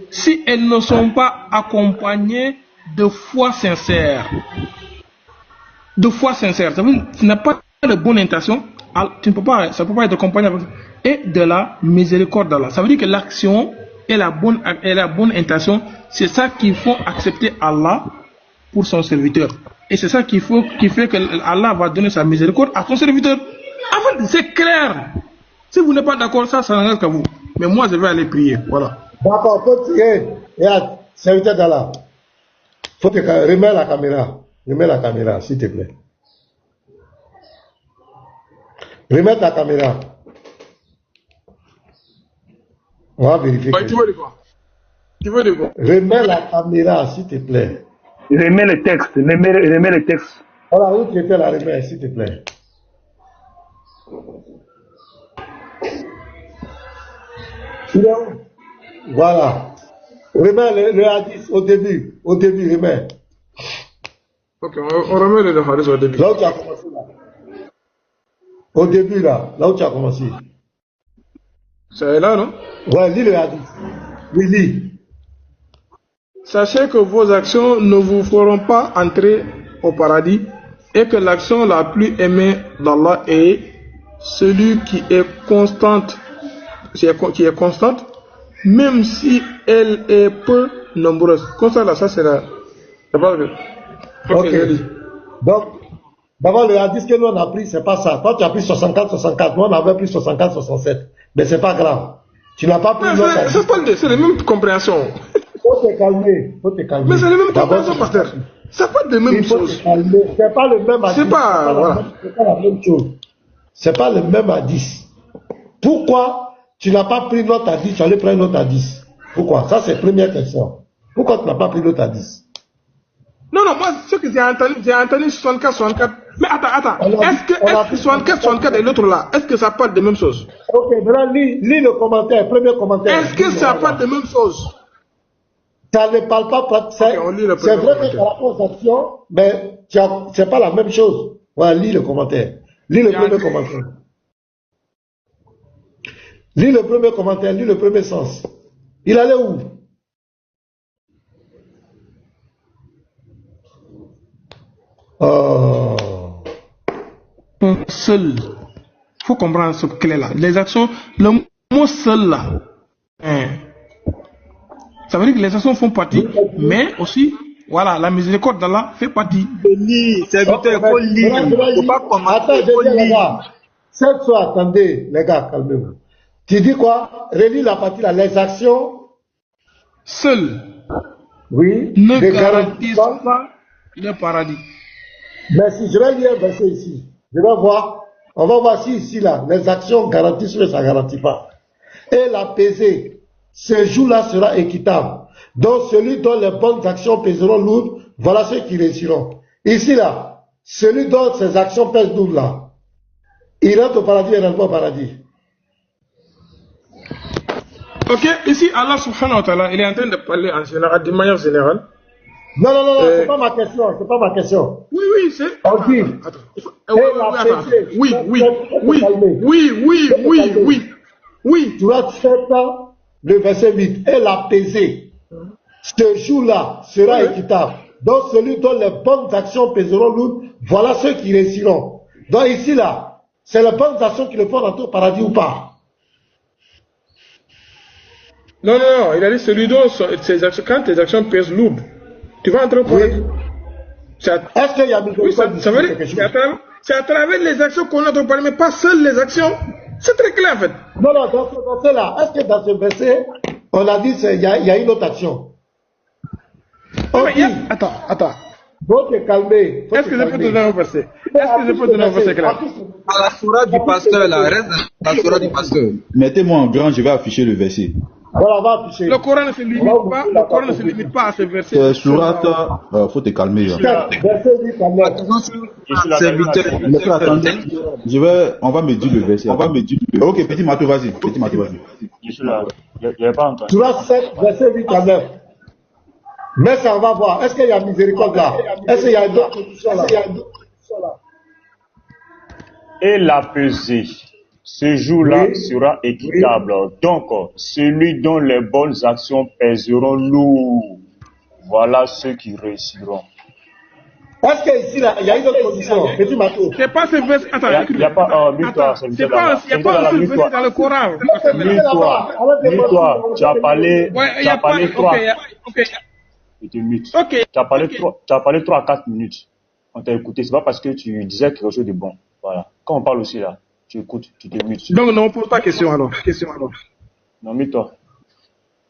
si elles ne sont pas accompagnées de foi sincère. De foi sincère. Ça veut dire que tu n'as pas de bonne intention, tu ne peux pas, ça ne peut pas être accompagné avec, et de la miséricorde d'Allah. Ça veut dire que l'action et la bonne intention, c'est ça qui faut accepter Allah pour son serviteur. Et c'est ça qui fait que Allah va donner sa miséricorde à son serviteur. En fait, c'est clair. Si vous n'êtes pas d'accord, ça n'engage qu'à vous. Mais moi, je vais aller prier. Voilà. D'accord, regarde, serviteur d'Allah. Remets la caméra. Remets la caméra, s'il te plaît. Remets ta caméra. On va vérifier. Tu veux dire quoi? Remets la caméra, s'il te plaît. Remets le texte. Remets le texte. Voilà, où tu étais la remets, s'il te plaît. Voilà. Remets le hadith au début. Au début, remets. Ok, on remet le hadith au début. Là où tu as commencé, là. Au début, là où tu as commencé. C'est là, non? Ouais, lis le hadith. Oui, lis. Sachez que vos actions ne vous feront pas entrer au paradis et que l'action la plus aimée d'Allah est celui qui est constante, même si elle est peu nombreuse. Comme ça, là, ça c'est la parole. Ok. Donc, d'abord, le hadith que nous on a pris, c'est pas ça. Toi, tu as pris 64, nous on avait pris 67. Mais c'est pas grave. Tu n'as pas pris l'autre hadith. C'est la même compréhension. Faut te calmer. Mais c'est la même compréhension, pasteur. C'est pas de même chose. C'est pas le même hadith. C'est pas la même chose. C'est pas le même hadith. Pourquoi tu n'as pas pris l'autre hadith, tu allais prendre l'autre hadith? Pourquoi? Ça, c'est la première question. Pourquoi tu n'as pas pris l'autre hadith? Non, moi, ce que j'ai entendu 64. Mais attends. Est-ce que 64 et l'autre là, est-ce que ça parle de même chose? Ok, maintenant, lis le commentaire, premier commentaire. Est-ce que ça parle de même chose? Ça ne parle pas, c'est vrai que par rapport aux actions, mais c'est pas la même chose. Voilà, lis le commentaire. Lis le premier commentaire. Lis le premier commentaire, lis le premier sens. Il allait où? Oh. Seul. Il faut comprendre ce clé-là. Les actions, le mot seul là, ça veut dire que les actions font partie, mais aussi, voilà, la miséricorde d'Allah fait partie. Lire, serviteur, il faut lire. Il ne faut pas commenter. Attends, Il faut les lire. gars. Cette fois, attendez, les gars, calmez-vous. Tu dis quoi? Relis la partie là. Les actions Seules oui, ne garantissent pas le paradis. Merci, je vais lire un verset ici. Je vais voir. On va voir si ici, là, les actions garantissent ou ça ne garantit pas. Et la pesée, ce jour-là sera équitable. Donc, celui dont les bonnes actions pèseront lourd, voilà ceux qui réussiront. Ici, là, celui dont ses actions pèsent lourd, là, il rentre au paradis et il rentre pas au paradis. Ok, ici, Allah subhanahu wa ta'ala, il est en train de parler en général, de manière générale. Non, c'est pas ma question, c'est pas ma question. Oui, c'est... On dit, oui. Tu vas faire le verset 8. Et la pesée, ce jour-là sera équitable. Donc celui dont les bonnes actions pèseront lourd, voilà ceux qui réussiront. Donc ici, là, c'est les bonnes actions qui le font rentrer au paradis ou pas? Non, il a dit celui dont ses actions, quand tes actions pèsent lourd, tu vas entrer au paradis. Est-ce qu'il y a oui, ça veut dire c'est à travers les actions qu'on entre au paradis, mais pas seules les actions. C'est très clair en fait. Non, dans ce verset-là, est-ce que dans ce verset, on a dit qu'il y a une autre action? Attends. Faut te calmer. Est-ce que je peux te donner un verset? Clair? À la sourate du pasteur, là, reste dans la sourate du pasteur. Mettez-moi en grand, je vais afficher le verset. Voilà, on va afficher. Le Coran ne se limite pas, à ce verset. C'est sourate, faut te calmer. Attendez, on va me dire le verset. Ok, petit Matou, vas-y. Je suis là. Il n'y a pas entendu. Sourate 7, verset 8 à 9. Mais ça, on va voir. Est-ce qu'il y a miséricorde là? Est-ce qu'il y a d'autres conditions là? Et la pesée, ce jour-là sera équitable. Donc, celui dont les bonnes actions pèseront lourd, voilà ceux qui réussiront. Est-ce qu'ici, là, il y a une autre condition? Petit Matou. C'est pas ce verset. Attends, il n'y a pas. Mute-toi. C'est pas ce verset dans le Coran. Mute-toi. Tu as parlé 3. Je te mute. Tu as parlé 3 à 4 minutes. On t'a écouté. C'est pas parce que tu disais quelque chose de bon. Voilà. Quand on parle aussi là, tu écoutes, tu te mutes. Donc, non, pose pas question alors. Non, mute-toi.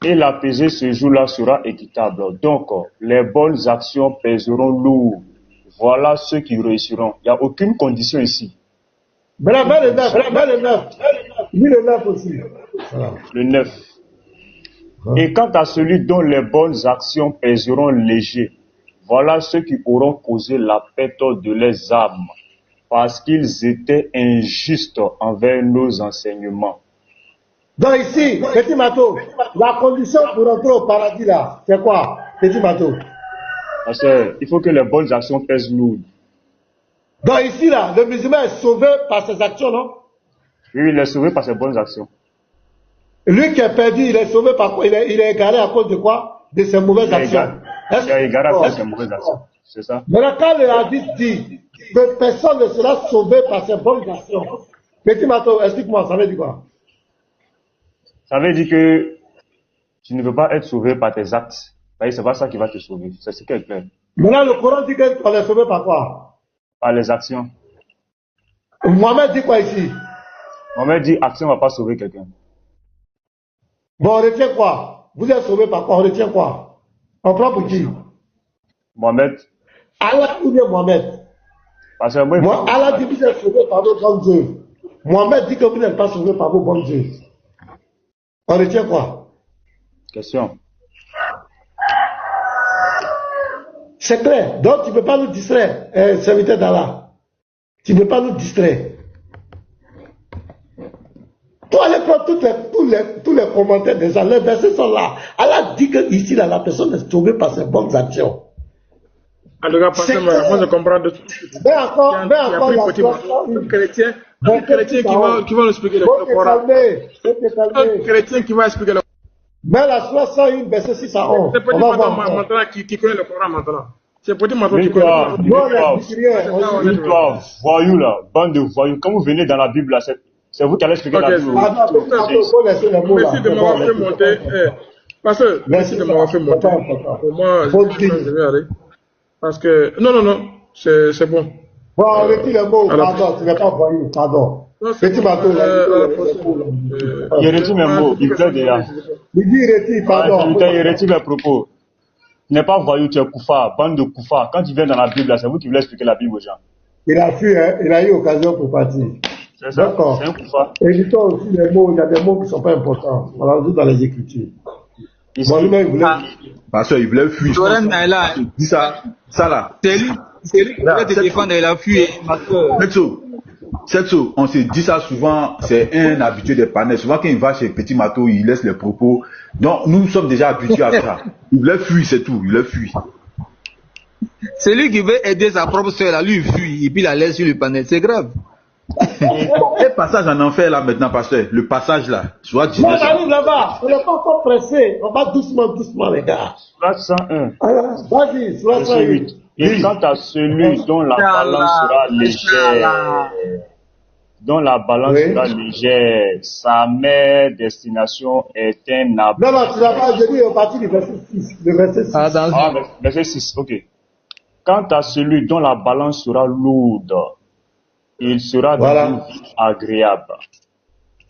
Et la pesée ce jour-là sera équitable. Donc, les bonnes actions pèseront lourd. Voilà ceux qui réussiront. Il n'y a aucune condition ici. Le 9. Oui, le 9 aussi. Voilà. Le 9. Et quant à celui dont les bonnes actions pèseront léger, voilà ceux qui auront causé la perte de leurs âmes, parce qu'ils étaient injustes envers nos enseignements. Donc ici, Petit Matou, la condition pour entrer au paradis là, c'est quoi, Petit Matou? Parce qu'il faut que les bonnes actions pèsent lourd. Donc ici là, le musulman est sauvé par ses actions, non? Oui, il est sauvé par ses bonnes actions. Lui qui est perdu, il est sauvé par quoi? Il est égaré à cause de quoi? De ses mauvaises actions. Il est égaré à cause de ses mauvaises actions. C'est ça? Maintenant, quand le hadith dit que personne ne sera sauvé par ses bonnes actions, Petit Matou, explique-moi, ça veut dire quoi? Ça veut dire que tu ne veux pas être sauvé par tes actes. C'est pas ça qui va te sauver. C'est ce qui est clair. Maintenant, le Coran dit qu'on est sauvé par quoi? Par les actions. Mohamed dit quoi ici? Mohamed dit action ne va pas sauver quelqu'un. Bon, on retient quoi? Vous êtes sauvé par quoi? On retient quoi? On prend pour qui? Mohamed. Allah ou bien Mohamed? Parce que moi, Allah dit que vous êtes sauvé par vos bons dieux. Mohamed dit que vous n'êtes pas sauvé par vos bons dieux. On retient quoi? Question. C'est clair. Donc tu ne peux pas nous distraire, serviteur d'Allah. Tu ne peux pas nous distraire. Toi, allez prendre tous les commentaires des gens. Les versets sont là. Allah dit que ici, là, la personne est sauvée par ses bonnes actions. En tout cas, moi je comprends de tout. Mais encore, un chrétien qui va nous expliquer le Coran. Un chrétien qui va expliquer le Coran. Mais la 61, verset 6 à 11. C'est petit maintenant qui connaît le Coran maintenant. C'est Petit Mato Mais qui connaît. toi, voyous là, bande de voyous. Quand vous venez dans la Bible là, c'est vous qui allez expliquer la Bible. Merci de m'avoir fait monter. Pasteur, merci de m'avoir fait monter. Pour moi, je vais aller. Parce que, non, c'est bon. Bon, retire le mot, pardon, tu n'es pas voyou, pardon. Petit Mato, il retire mes mots, il plaît déjà. Il dit retire, pardon. Il retire mes propos. Tu n'es pas voyou, tu es Koufa, bande de Koufa. Quand tu viens dans la Bible, là, c'est vous qui voulez expliquer la Bible aux gens. Il a fui, hein, il a eu occasion pour partir. C'est ça, d'accord. C'est un Koufa. Évitons aussi les mots, il y a des mots qui ne sont pas importants. On l'a vu dans les Écritures. Moi, lui-même, il voulait. Parce qu'il voulait fuir. Dis ça là. C'est lui qui voulait te défendre, il a fui. Setso, on se dit ça souvent, c'est un habitué des panels. Souvent, quand il va chez Petit Mato, il laisse les propos. Donc, nous sommes déjà habitués à ça. Il voulait fuir, c'est tout. Il voulait fuir. C'est lui qui veut aider sa propre soeur, là, lui, il fuit, et puis il la laisse sur le panel. C'est grave. Quel passage en enfer là maintenant, pasteur? Le passage là. Soit on arrive là-bas, on n'est pas encore pressé. On va doucement, les gars. Soit 101. Vas-y, soit 108. Et quant à celui dont la balance sera légère, sa mère destination est un abri. Non, tu n'as pas, je dis au partir du verset 6. Le verset 6. Verset 6, ok. Quant à celui dont la balance sera lourde, il sera dans une vie agréable.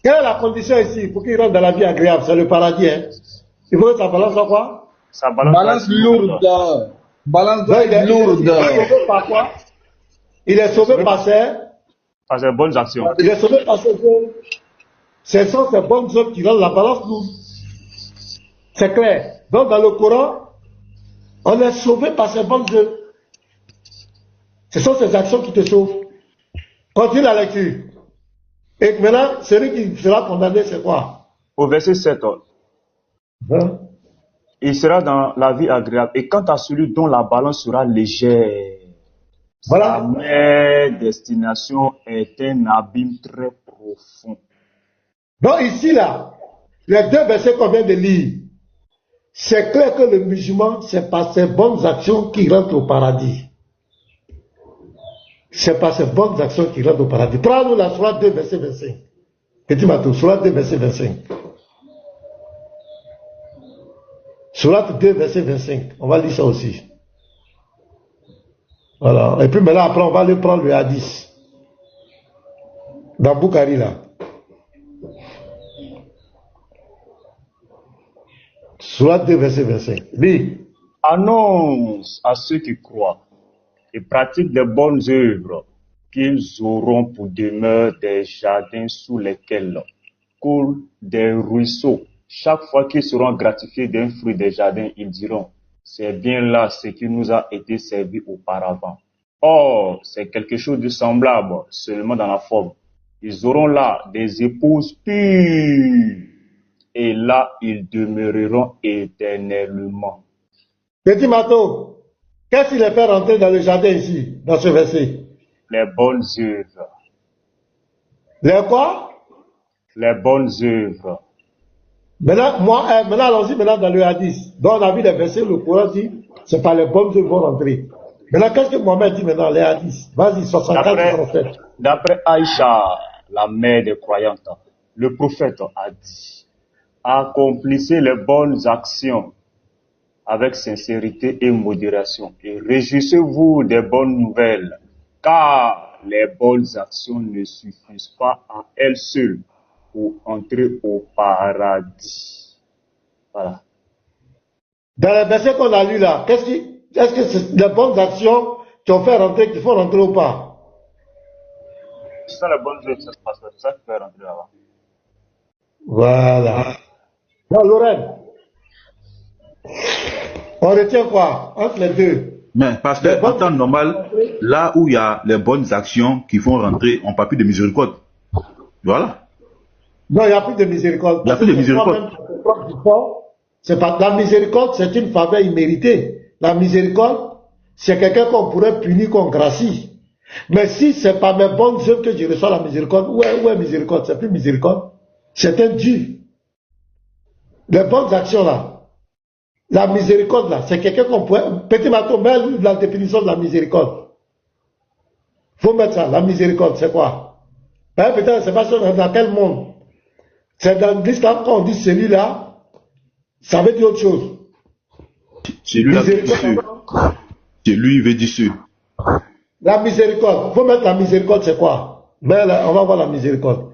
Quelle est la condition ici pour qu'il rentre dans la vie agréable? C'est le paradis, hein? Il faut que sa balance soit quoi? Sa balance lourde. Balance lourde. Il est sauvé par quoi? Il est sauvé par ses bonnes actions. Il est sauvé par ses œuvres. Ce sont ces bonnes œuvres qui rendent la balance lourde. C'est clair. Donc dans le Coran, on est sauvé par ses bonnes œuvres. Ce sont ces actions qui te sauvent. Continue la lecture. Et maintenant, celui qui sera condamné, c'est quoi? Au verset 7. Il sera dans la vie agréable. Et quant à celui dont la balance sera légère, sa mère destination est un abîme très profond. Donc ici, là, les deux versets qu'on vient de lire, c'est clair que le musulman, c'est par ses bonnes actions qu'il rentre au paradis. C'est par ses bonnes actions qu'il rentre au paradis. Prends-nous la sourate 2, verset 25. Petit Matou, sourate 2, verset 25. Sourate 2, verset 25. On va lire ça aussi. Voilà. Et puis maintenant, après, on va aller prendre le hadith. Dans Bukhari, là. Sourate 2, verset 25. Lis. Annonce à ceux qui croient et pratiquent de bonnes œuvres qu'ils auront pour demeure des jardins sous lesquels coulent des ruisseaux. Chaque fois qu'ils seront gratifiés d'un fruit des jardins, ils diront, c'est bien là ce qui nous a été servi auparavant. Or, c'est quelque chose de semblable, seulement dans la forme. Ils auront là des épouses pures, et là, ils demeureront éternellement. Petit Mato, qu'est-ce qu'il les fait rentrer dans le jardin ici, dans ce verset? Les bonnes œuvres. Les quoi? Les bonnes œuvres. Maintenant, allons-y maintenant dans le hadith. Donc on a vu les versets, le Coran dit, c'est par les bonnes œuvres vont rentrer. Maintenant, qu'est-ce que Mohamed dit maintenant, les hadiths? Vas-y, 64. D'après Aïcha, la mère des croyantes, le prophète a dit, accomplissez les bonnes actions avec sincérité et modération, et réjouissez-vous des bonnes nouvelles, car les bonnes actions ne suffisent pas à elles seules pour entrer au paradis. Voilà. Dans les versets qu'on a lus là, est-ce que c'est les bonnes actions qui ont fait rentrer, qui font rentrer ou pas? C'est ça les bonnes œuvres, c'est ça qui fait rentrer là-bas. Voilà. Bon, Lorraine, on retient quoi entre les deux? Mais parce que en temps normal, là où il y a les bonnes actions qui font rentrer, on ne parle plus de miséricorde. Voilà. Non, il n'y a plus de miséricorde. Il n'y a plus de miséricorde. C'est pas la miséricorde, c'est une faveur imméritée. La miséricorde, c'est quelqu'un qu'on pourrait punir, qu'on gracie. Mais si c'est par mes bonnes œuvres que je reçois la miséricorde, où est miséricorde? C'est plus miséricorde. C'est un dû. Les bonnes actions là, La miséricorde, là, c'est quelqu'un qu'on pourrait... Petit Mato, mets la définition de la miséricorde. Faut mettre ça, la miséricorde, c'est quoi? Peut-être, c'est pas sûr dans quel monde. C'est dans l'islam, quand on dit celui-là, ça veut dire autre chose. Celui-là veut dire ceux. Celui veut dire ceux. La miséricorde. Faut mettre la miséricorde, c'est quoi? Mais là, on va voir la miséricorde.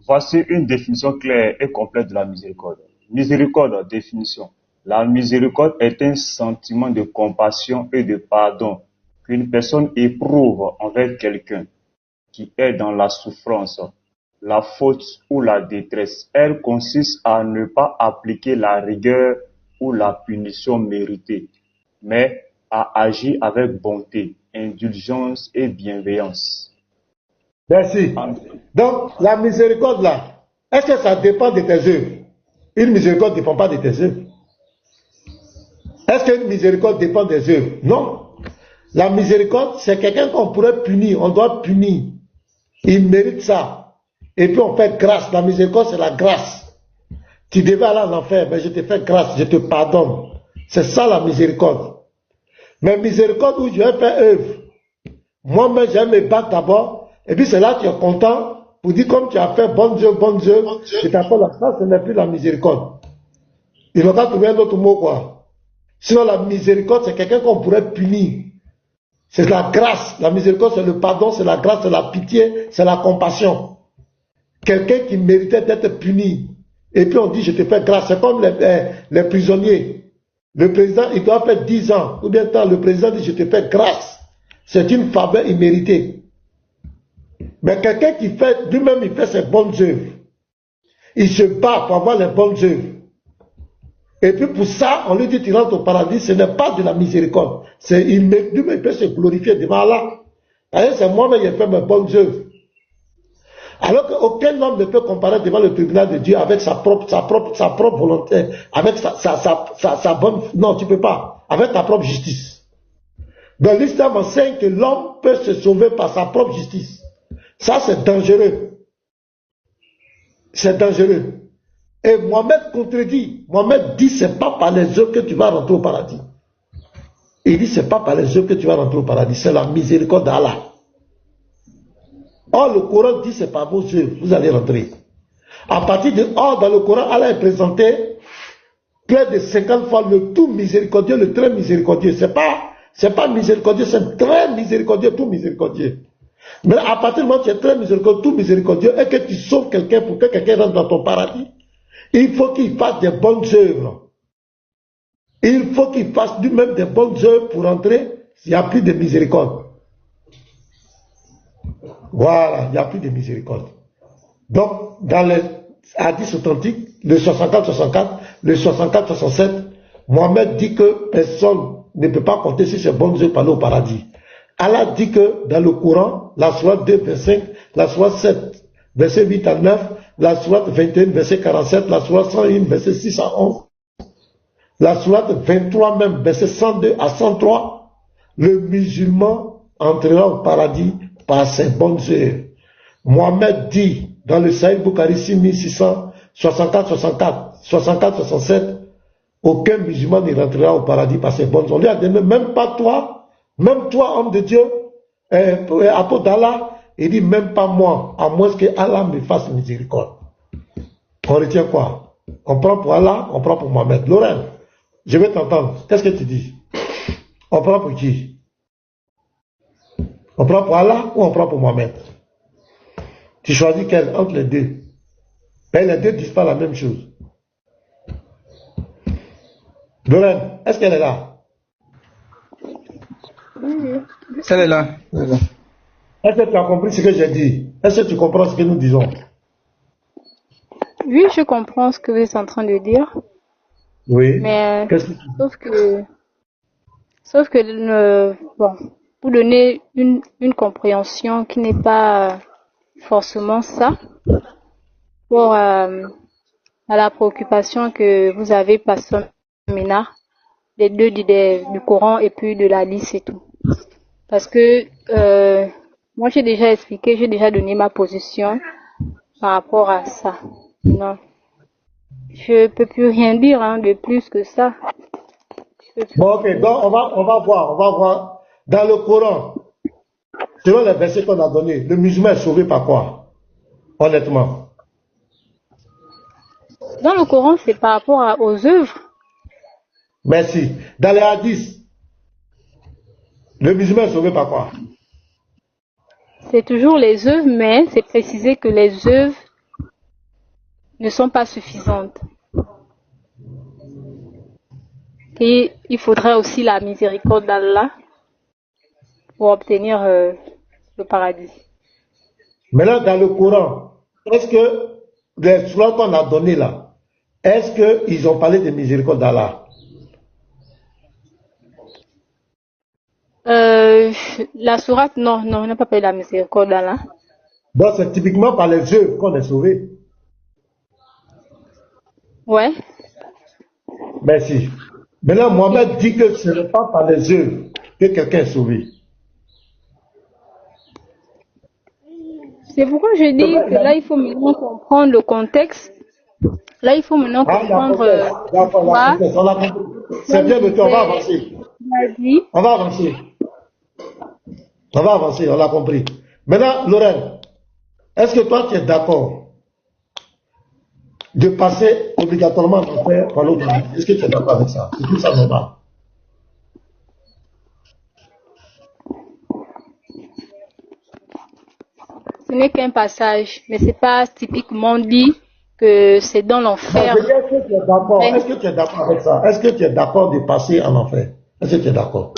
Voici une définition claire et complète de la miséricorde. Miséricorde, définition. La miséricorde est un sentiment de compassion et de pardon qu'une personne éprouve envers quelqu'un qui est dans la souffrance, la faute ou la détresse. Elle consiste à ne pas appliquer la rigueur ou la punition méritée, mais à agir avec bonté, indulgence et bienveillance. Merci. Donc, la miséricorde là, est-ce que ça dépend de tes œuvres? Une miséricorde ne dépend pas de tes œuvres. Est-ce qu'une miséricorde dépend des œuvres? Non. La miséricorde, c'est quelqu'un qu'on pourrait punir, on doit punir. Il mérite ça. Et puis on fait grâce. La miséricorde, c'est la grâce. Tu devais aller en enfer, mais je te fais grâce, je te pardonne. C'est ça la miséricorde. Mais miséricorde où je vais faire œuvre. Moi-même, je vais me battre d'abord. Et puis c'est là que tu es content pour dire comme tu as fait bon Dieu, je t'appelle à ça, ce n'est plus la miséricorde. Il va pas trouver un autre mot, quoi. Sinon, la miséricorde, c'est quelqu'un qu'on pourrait punir. C'est la grâce. La miséricorde, c'est le pardon, c'est la grâce, c'est la pitié, c'est la compassion. Quelqu'un qui méritait d'être puni. Et puis on dit, je te fais grâce. C'est comme les prisonniers. Le président, il doit faire 10 ans. Combien de temps le président dit, je te fais grâce. C'est une faveur imméritée. Mais quelqu'un qui fait, lui-même, il fait ses bonnes œuvres. Il se bat pour avoir les bonnes œuvres. Et puis pour ça, on lui dit, tu rentres au paradis, ce n'est pas de la miséricorde. Lui-même, il peut se glorifier devant Allah. C'est moi-même qui ai fait mes bonnes œuvres. Alors qu'aucun homme ne peut comparer devant le tribunal de Dieu avec sa propre volonté, avec sa bonne... Non, tu ne peux pas. Avec ta propre justice. Dans l'islam, on enseigne que l'homme peut se sauver par sa propre justice. Ça, c'est dangereux. C'est dangereux. Et Mohamed contredit. Mohamed dit, c'est pas par les œuvres que tu vas rentrer au paradis. Il dit, c'est pas par les œuvres que tu vas rentrer au paradis. C'est la miséricorde d'Allah. Or, le Coran dit, c'est par vos œuvres, vous allez rentrer. À partir de... Or, dans le Coran, Allah est présenté près de 50 fois le tout miséricordieux, le très miséricordieux. C'est pas miséricordieux, c'est très miséricordieux, tout miséricordieux. Mais à partir du moment où tu es très miséricordieux, tout miséricordieux, et que tu sauves quelqu'un pour que quelqu'un rentre dans ton paradis, il faut qu'il fasse des bonnes œuvres. Il faut qu'il fasse lui-même des bonnes œuvres pour entrer. Il n'y a plus de miséricorde. Voilà, il n'y a plus de miséricorde. Donc, dans les hadiths authentiques, le 64-64, le 64-67, Mohamed dit que personne ne peut pas compter sur ses bonnes œuvres pour aller au paradis. Allah dit que dans le Coran, la sourate 2, verset 5, la sourate 7, verset 8 à 9, la sourate 21, verset 47, la sourate 101, verset 6 à 11, la sourate 23 même, verset 102 à 103, le musulman entrera au paradis par ses bonnes œuvres. Mohamed dit dans le Sahih Bukhari 6664, 64-67, aucun musulman ne rentrera au paradis par ses bonnes œuvres. On lui a donné, même pas toi, même toi, homme de Dieu, apôtre d'Allah, il dit même pas moi, à moins que Allah me fasse miséricorde. On retient quoi? On prend pour Allah, on prend pour Mohamed. Lorraine, je vais t'entendre. Qu'est-ce que tu dis? On prend pour qui? On prend pour Allah ou on prend pour Mohamed? Tu choisis quel entre les deux? Mais les deux ne disent pas la même chose. Lorraine, est-ce qu'elle est là? Elle est là. Est-ce que tu as compris ce que j'ai dit? Est-ce que tu comprends ce que nous disons? Oui, je comprends ce que vous êtes en train de dire. Oui. Mais sauf que bon, pour donner une compréhension qui n'est pas forcément ça, pour à la préoccupation que vous avez, Pasteur Ménard, les deux du Coran et puis de la liste et tout. Parce que moi j'ai déjà expliqué, j'ai déjà donné ma position par rapport à ça. Non. Je peux plus rien dire hein, de plus que ça. Bon, ok, donc on va voir. Dans le Coran, selon les versets qu'on a donnés, le musulman est sauvé par quoi? Honnêtement. Dans le Coran, c'est par rapport aux œuvres. Merci. Dans les hadiths, le musulman est sauvé par quoi? C'est toujours les œuvres, mais c'est précisé que les œuvres ne sont pas suffisantes. Et il faudrait aussi la miséricorde d'Allah pour obtenir le paradis. Maintenant, dans le Coran, est-ce que les sourates qu'on a données là, est-ce qu'ils ont parlé de miséricorde d'Allah? La sourate, non, on n'a pas parlé de la miséricorde d'Allah. Donc c'est typiquement par les œuvres qu'on est sauvé. Ouais. Merci. Maintenant, Mohamed dit que ce n'est pas par les œuvres que quelqu'un est sauvé. C'est pourquoi je dis que là, il faut maintenant comprendre le contexte. Là, il faut maintenant comprendre. C'est bien, mais on va avancer. Vas-y. On va avancer. On va avancer, on l'a compris. Maintenant, Lorraine, est-ce que toi, tu es d'accord de passer obligatoirement en enfer par l'autre? Est-ce que tu es d'accord avec ça? C'est tout ça normal. Ce n'est qu'un passage, mais c'est pas typiquement dit que c'est dans l'enfer. Est-ce que tu es d'accord? Est-ce que tu es d'accord avec ça? Est-ce que tu es d'accord de passer en enfer? Est-ce que tu es d'accord?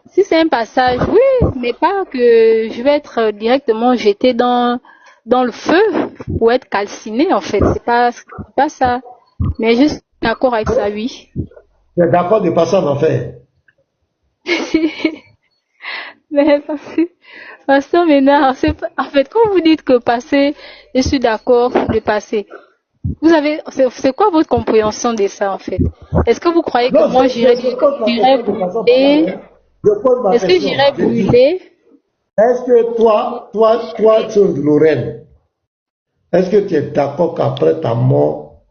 Si c'est un passage, oui, mais pas que je vais être directement jeté dans le feu ou être calciné en fait. C'est pas ça. Mais je suis d'accord avec ça, oui. Tu es d'accord de passer en enfer? Mais Pasteur Ménard, en fait, quand vous dites que passer, je suis d'accord de passer. C'est quoi votre compréhension de ça en fait? Est-ce que vous croyez que moi j'irai brûler? Est-ce que j'irai brûler? Est-ce que toi, Lorraine, est-ce que tu es d'accord qu'après ta mort,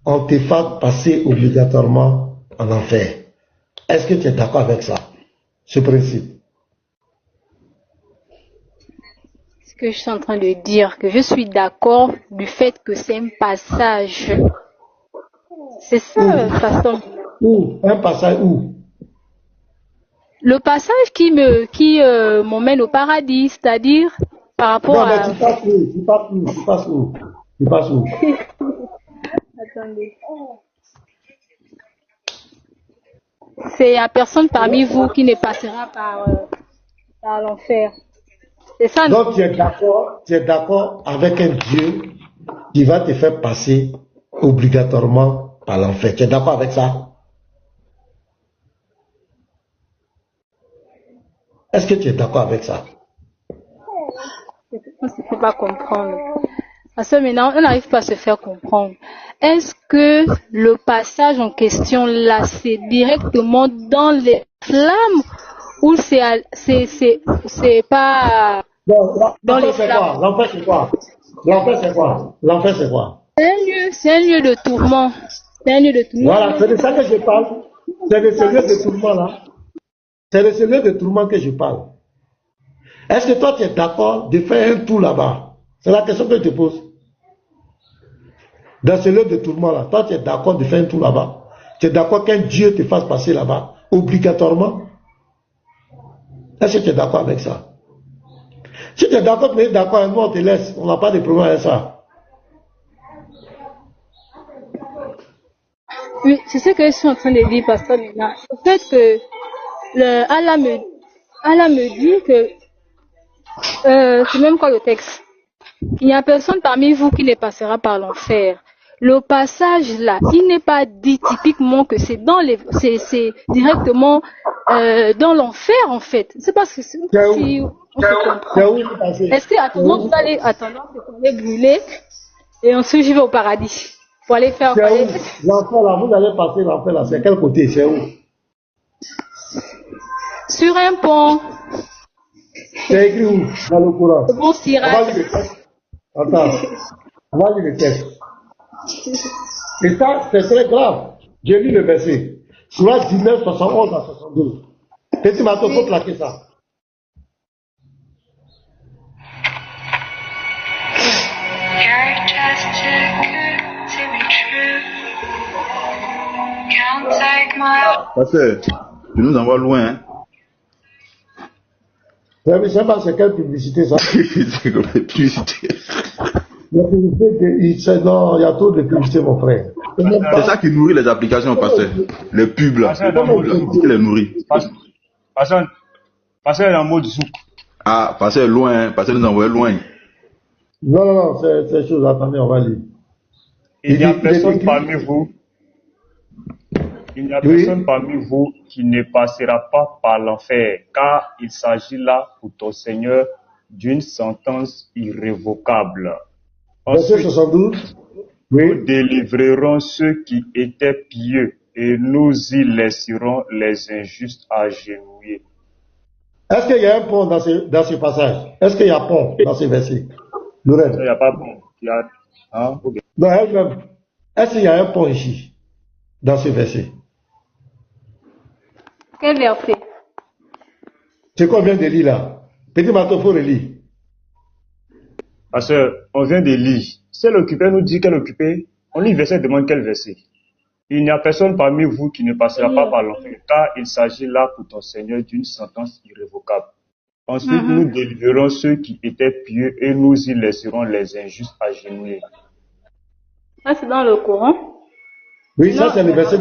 on te fasse passer obligatoirement en enfer? Est-ce que tu es d'accord avec ça, ce principe? Ce que je suis en train de dire, que je suis d'accord du fait que c'est un passage. C'est ça, Pasteur. Où? Un passage où? Le passage qui m'emmène au paradis, c'est-à-dire par rapport à... Non, mais tu passes où? Attendez. C'est la personne parmi vous qui ne passera par l'enfer. C'est ça. Donc tu es d'accord avec un Dieu qui va te faire passer obligatoirement par l'enfer. Tu es d'accord avec ça? Est-ce que tu es d'accord avec ça? On ne peut pas comprendre. Parce que maintenant, on n'arrive pas à se faire comprendre. Est-ce que le passage en question là, c'est directement dans les flammes ou c'est pas dans les flammes? L'enfer c'est quoi? C'est un lieu de tourment. Voilà, c'est de ça que je parle. C'est de ce lieu de tourment là. C'est de ce lieu de tourment que je parle. Est-ce que toi tu es d'accord de faire un tour là-bas? C'est la question que je te pose. Dans ce lieu de tourment là, toi tu es d'accord de faire un tour là-bas? Tu es d'accord qu'un Dieu te fasse passer là-bas obligatoirement? Est-ce que tu es d'accord avec ça? Si tu es d'accord, tu es d'accord, nous on te laisse. On n'a pas de problème avec ça. Oui, c'est ce que je suis en train de dire, Pasteur Ménard. Le fait que Allah me dit que c'est même quoi le texte? Il n'y a personne parmi vous qui ne passera par l'enfer. Le passage là, il n'est pas dit typiquement que c'est c'est directement dans l'enfer en fait. C'est parce que si on se comprend. Est-ce que tout le monde va aller brûler et ensuite je vais au paradis pour aller faire quoi? L'enfer là, vous allez passer l'enfer là, c'est quel côté? C'est où? Sur un pont. C'est écrit où? Dans le Coran. Bon Sirach. Attends, on va lire le texte. Et ça, c'est très grave. J'ai lu le verset. Surah 19, 71 à 72. Petit Mato, faut plaquer ça. Pasteur, tu nous envoies loin, hein? Je sais pas c'est quelle publicité ça. C'est comme la publicité. La publicité, non, il y a trop de publicité, mon frère. C'est ça qui nourrit les applications, pasteur. Les pubs, là. Qui les nourrit. Pasteur est en mode zouk. Ah, pasteur loin, hein. Pasteur nous envoie loin. Non, c'est chose, attendez, on va lire. Il n'y a personne parmi vous. Il n'y a personne parmi vous qui ne passera pas par l'enfer, car il s'agit là pour ton Seigneur d'une sentence irrévocable. Verset 72. Nous délivrerons ceux qui étaient pieux et nous y laisserons les injustes agenouillés. Est-ce qu'il y a un pont dans ce passage? Est-ce qu'il y a un pont dans ce verset? Il n'y a pas de pont. Il y a... Hein? Okay. Non, elle-même. Est-ce qu'il y a un pont ici, dans ce verset? Quel verset? C'est qu'on vient de lire là. Petit Mato, faut relire. Parce qu'on vient de lire. Si l'occupé nous dit qu'elle est occupée, on lit verset, demande quel verset. Il n'y a personne parmi vous qui ne passera pas par l'enfer, car il s'agit là pour ton Seigneur d'une sentence irrévocable. Ensuite, nous délivrerons ceux qui étaient pieux et nous y laisserons les injustes agenouillés. Ça, c'est dans le Coran. Oui, ça, c'est le verset.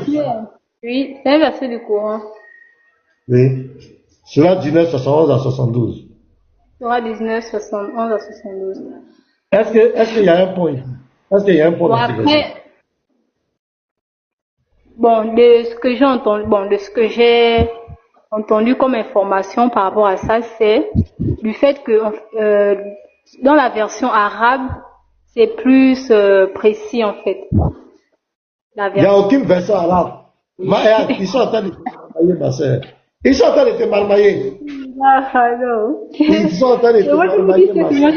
Oui, c'est un verset du Coran. Oui. Surah 19, 71 à 72. Surah 19, 71 à 72. Est-ce qu'il y a un point ici? Est-ce qu'il y a un point dans ce verset? Bon, de ce que j'ai entendu comme information par rapport à ça, c'est du fait que dans la version arabe, c'est plus précis en fait. Il n'y a aucune version arabe. Ils sont en train de te marmailler, ma soeur. Ils sont en train de te marmailler. Ils sont en train de te marmailler, ma soeur.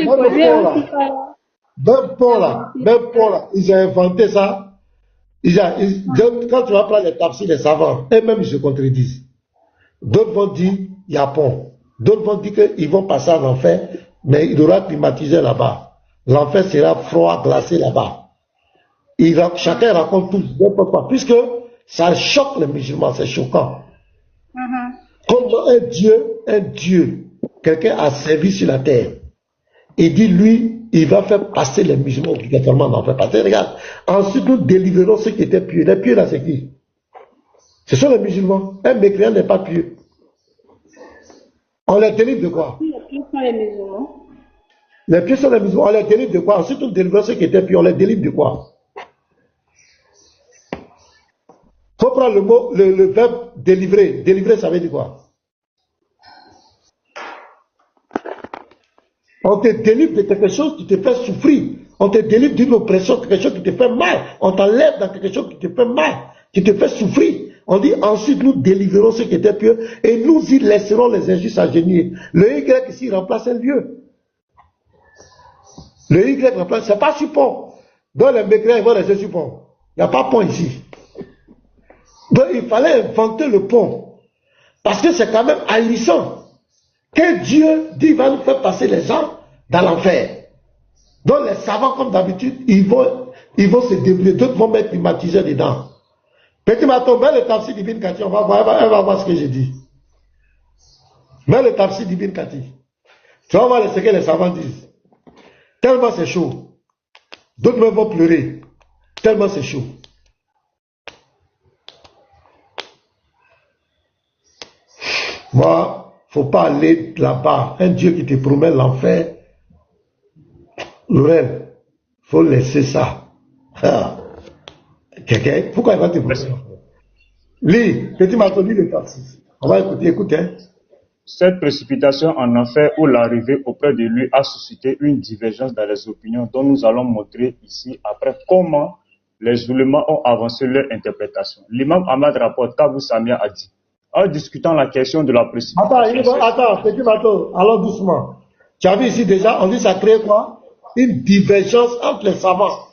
Même Paul là, ils ont inventé ça. Quand tu vas prendre les tafsirs, les savants, eux-mêmes ils se contredisent. D'autres vont dire il y a pont. D'autres vont dire qu'ils vont passer en enfer, mais il aura climatisé là-bas. L'enfer sera froid, glacé là-bas. Chacun raconte tout, n'importe quoi, puisque ça choque les musulmans, c'est choquant. Comme un Dieu, quelqu'un a servi sur la terre, il dit lui, il va faire passer les musulmans obligatoirement en enfer. Parce que regarde, ensuite nous délivrerons ceux qui étaient pieux. Les pieux là, c'est qui? Ce sont les musulmans. Un mécréant n'est pas pieux. On les délivre de quoi? Les pieux sont les musulmans. Les pieux sont les musulmans. On les délivre de quoi? Ensuite nous délivrons ceux qui étaient pieux. On les délivre de quoi? Il faut prendre le mot, le verbe délivrer. Délivrer, ça veut dire quoi? On te délivre de quelque chose qui te fait souffrir. On te délivre d'une oppression, quelque chose qui te fait mal. On t'enlève dans quelque chose qui te fait mal, qui te fait souffrir. On dit ensuite nous délivrerons ceux qui étaient pieux et nous y laisserons les injustes agenouillés. Le Y ici remplace un lieu. Le Y remplace, c'est pas sur pont. Dans les mécréants, ils vont rester sur pont. Il n'y a pas pont ici. Donc il fallait inventer le pont. Parce que c'est quand même haïssant. Que Dieu dit va nous faire passer les gens dans l'enfer. Donc les savants, comme d'habitude, ils vont se débrouiller. D'autres vont mettre climatiseur dedans. Petit Maton, mets le tafsir d'Ibn Kati, on va voir, elle va voir ce que j'ai dit. Mets le tafsir d'Ibn Kati. Tu vas voir ce que les savants disent. Tellement c'est chaud. D'autres même vont pleurer. Tellement c'est chaud. Moi, faut pas aller là-bas. Un Dieu qui te promet l'enfer, Laurel, faut laisser ça. Quelqu'un, pourquoi il va te promettre? Lis, petit Maton, lis le taxi. On va écouter, écoute. Cette précipitation en enfer ou l'arrivée auprès de lui a suscité une divergence dans les opinions dont nous allons montrer ici après comment les oulémas ont avancé leur interprétation. L'imam Ahmad rapporte qu'Abu Samia a dit, en discutant la question de la précipitation... Attends, petit Maton, allons doucement. Tu as vu ici déjà, on dit ça crée quoi? Une divergence entre les savants.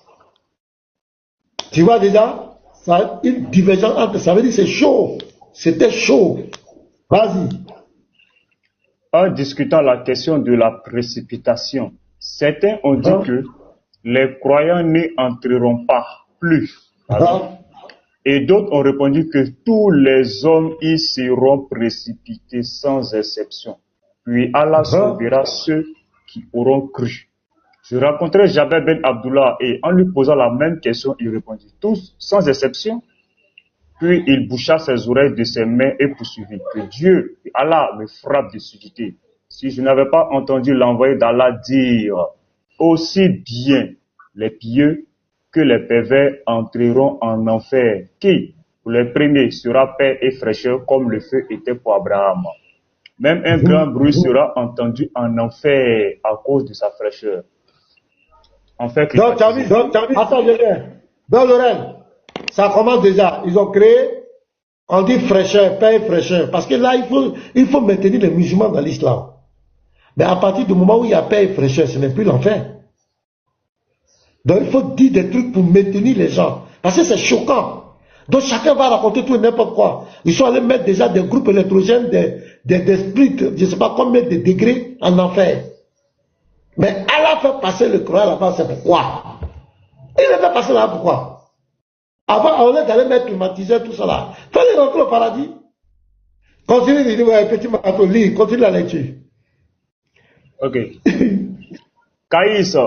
Tu vois déjà, ça a une divergence entre, ça veut dire c'est chaud. C'était chaud. Vas-y. En discutant la question de la précipitation, certains ont dit que les croyants n'y entreront pas plus. Et d'autres ont répondu que tous les hommes y seront précipités sans exception. Puis Allah sauvera ceux qui auront cru. Je rencontrai Jabir Ben Abdullah et en lui posant la même question, il répondit tous sans exception. Puis il boucha ses oreilles de ses mains et poursuivit que Dieu, Allah me frappe de subtilité. Si je n'avais pas entendu l'envoyé d'Allah dire aussi bien les pieux que les pervers entreront en enfer, qui, pour les premiers, sera paix et fraîcheur comme le feu était pour Abraham. Même un grand bruit sera entendu en enfer à cause de sa fraîcheur. En fait, donc, attends, je viens. Dans Lorraine, ça commence déjà. Ils ont créé, on dit fraîcheur, paix et fraîcheur. Parce que là, il faut maintenir les musulmans dans l'islam. Mais à partir du moment où il y a paix et fraîcheur, ce n'est plus l'enfer. Donc il faut dire des trucs pour maintenir les gens. Parce que c'est choquant. Donc chacun va raconter tout et n'importe quoi. Ils sont allés mettre déjà des groupes électrogènes, des splits, je ne sais pas combien de degrés en enfer. Mais Allah fait passer le croyant là-bas, c'est pourquoi. Il le fait passer là, pourquoi. Avant, on est allé mettre climatiseur, tout ça là. Fallait rentrer au paradis. Continue de dire, ouais, petit matin, lis, continue la lecture. Ok. Kaïs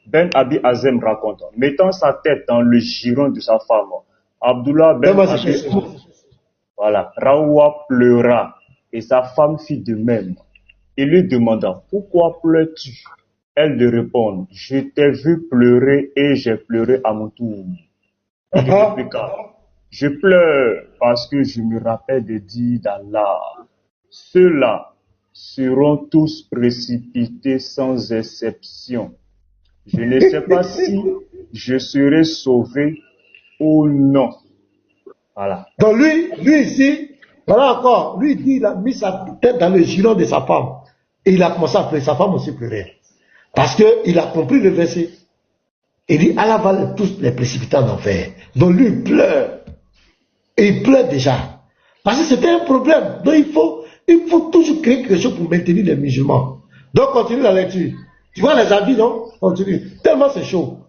Ben Abi Azem raconte, mettant sa tête dans le giron de sa femme, Abdullah Ben Abi, voilà, Raoua pleura et sa femme fit de même. Il lui demanda, pourquoi pleures-tu? Elle lui répond, je t'ai vu pleurer et j'ai pleuré à mon tour. Il répliqua, je pleure parce que je me rappelle des dits d'Allah. Ceux-là seront tous précipités sans exception. Je ne sais pas si je serai sauvé ou non. Voilà. Donc lui ici, voilà encore, lui dit, il a mis sa tête dans le giron de sa femme. Et il a commencé à pleurer, sa femme aussi pleurait. Parce qu'il a compris le verset. Il dit, Allah va tous les précipiter en enfer. Donc lui, il pleure. Et il pleure déjà. Parce que c'était un problème. Donc il faut toujours créer quelque chose pour maintenir les musulmans. Donc continue la lecture. Tu vois les avis, non? Continue. Tellement c'est chaud.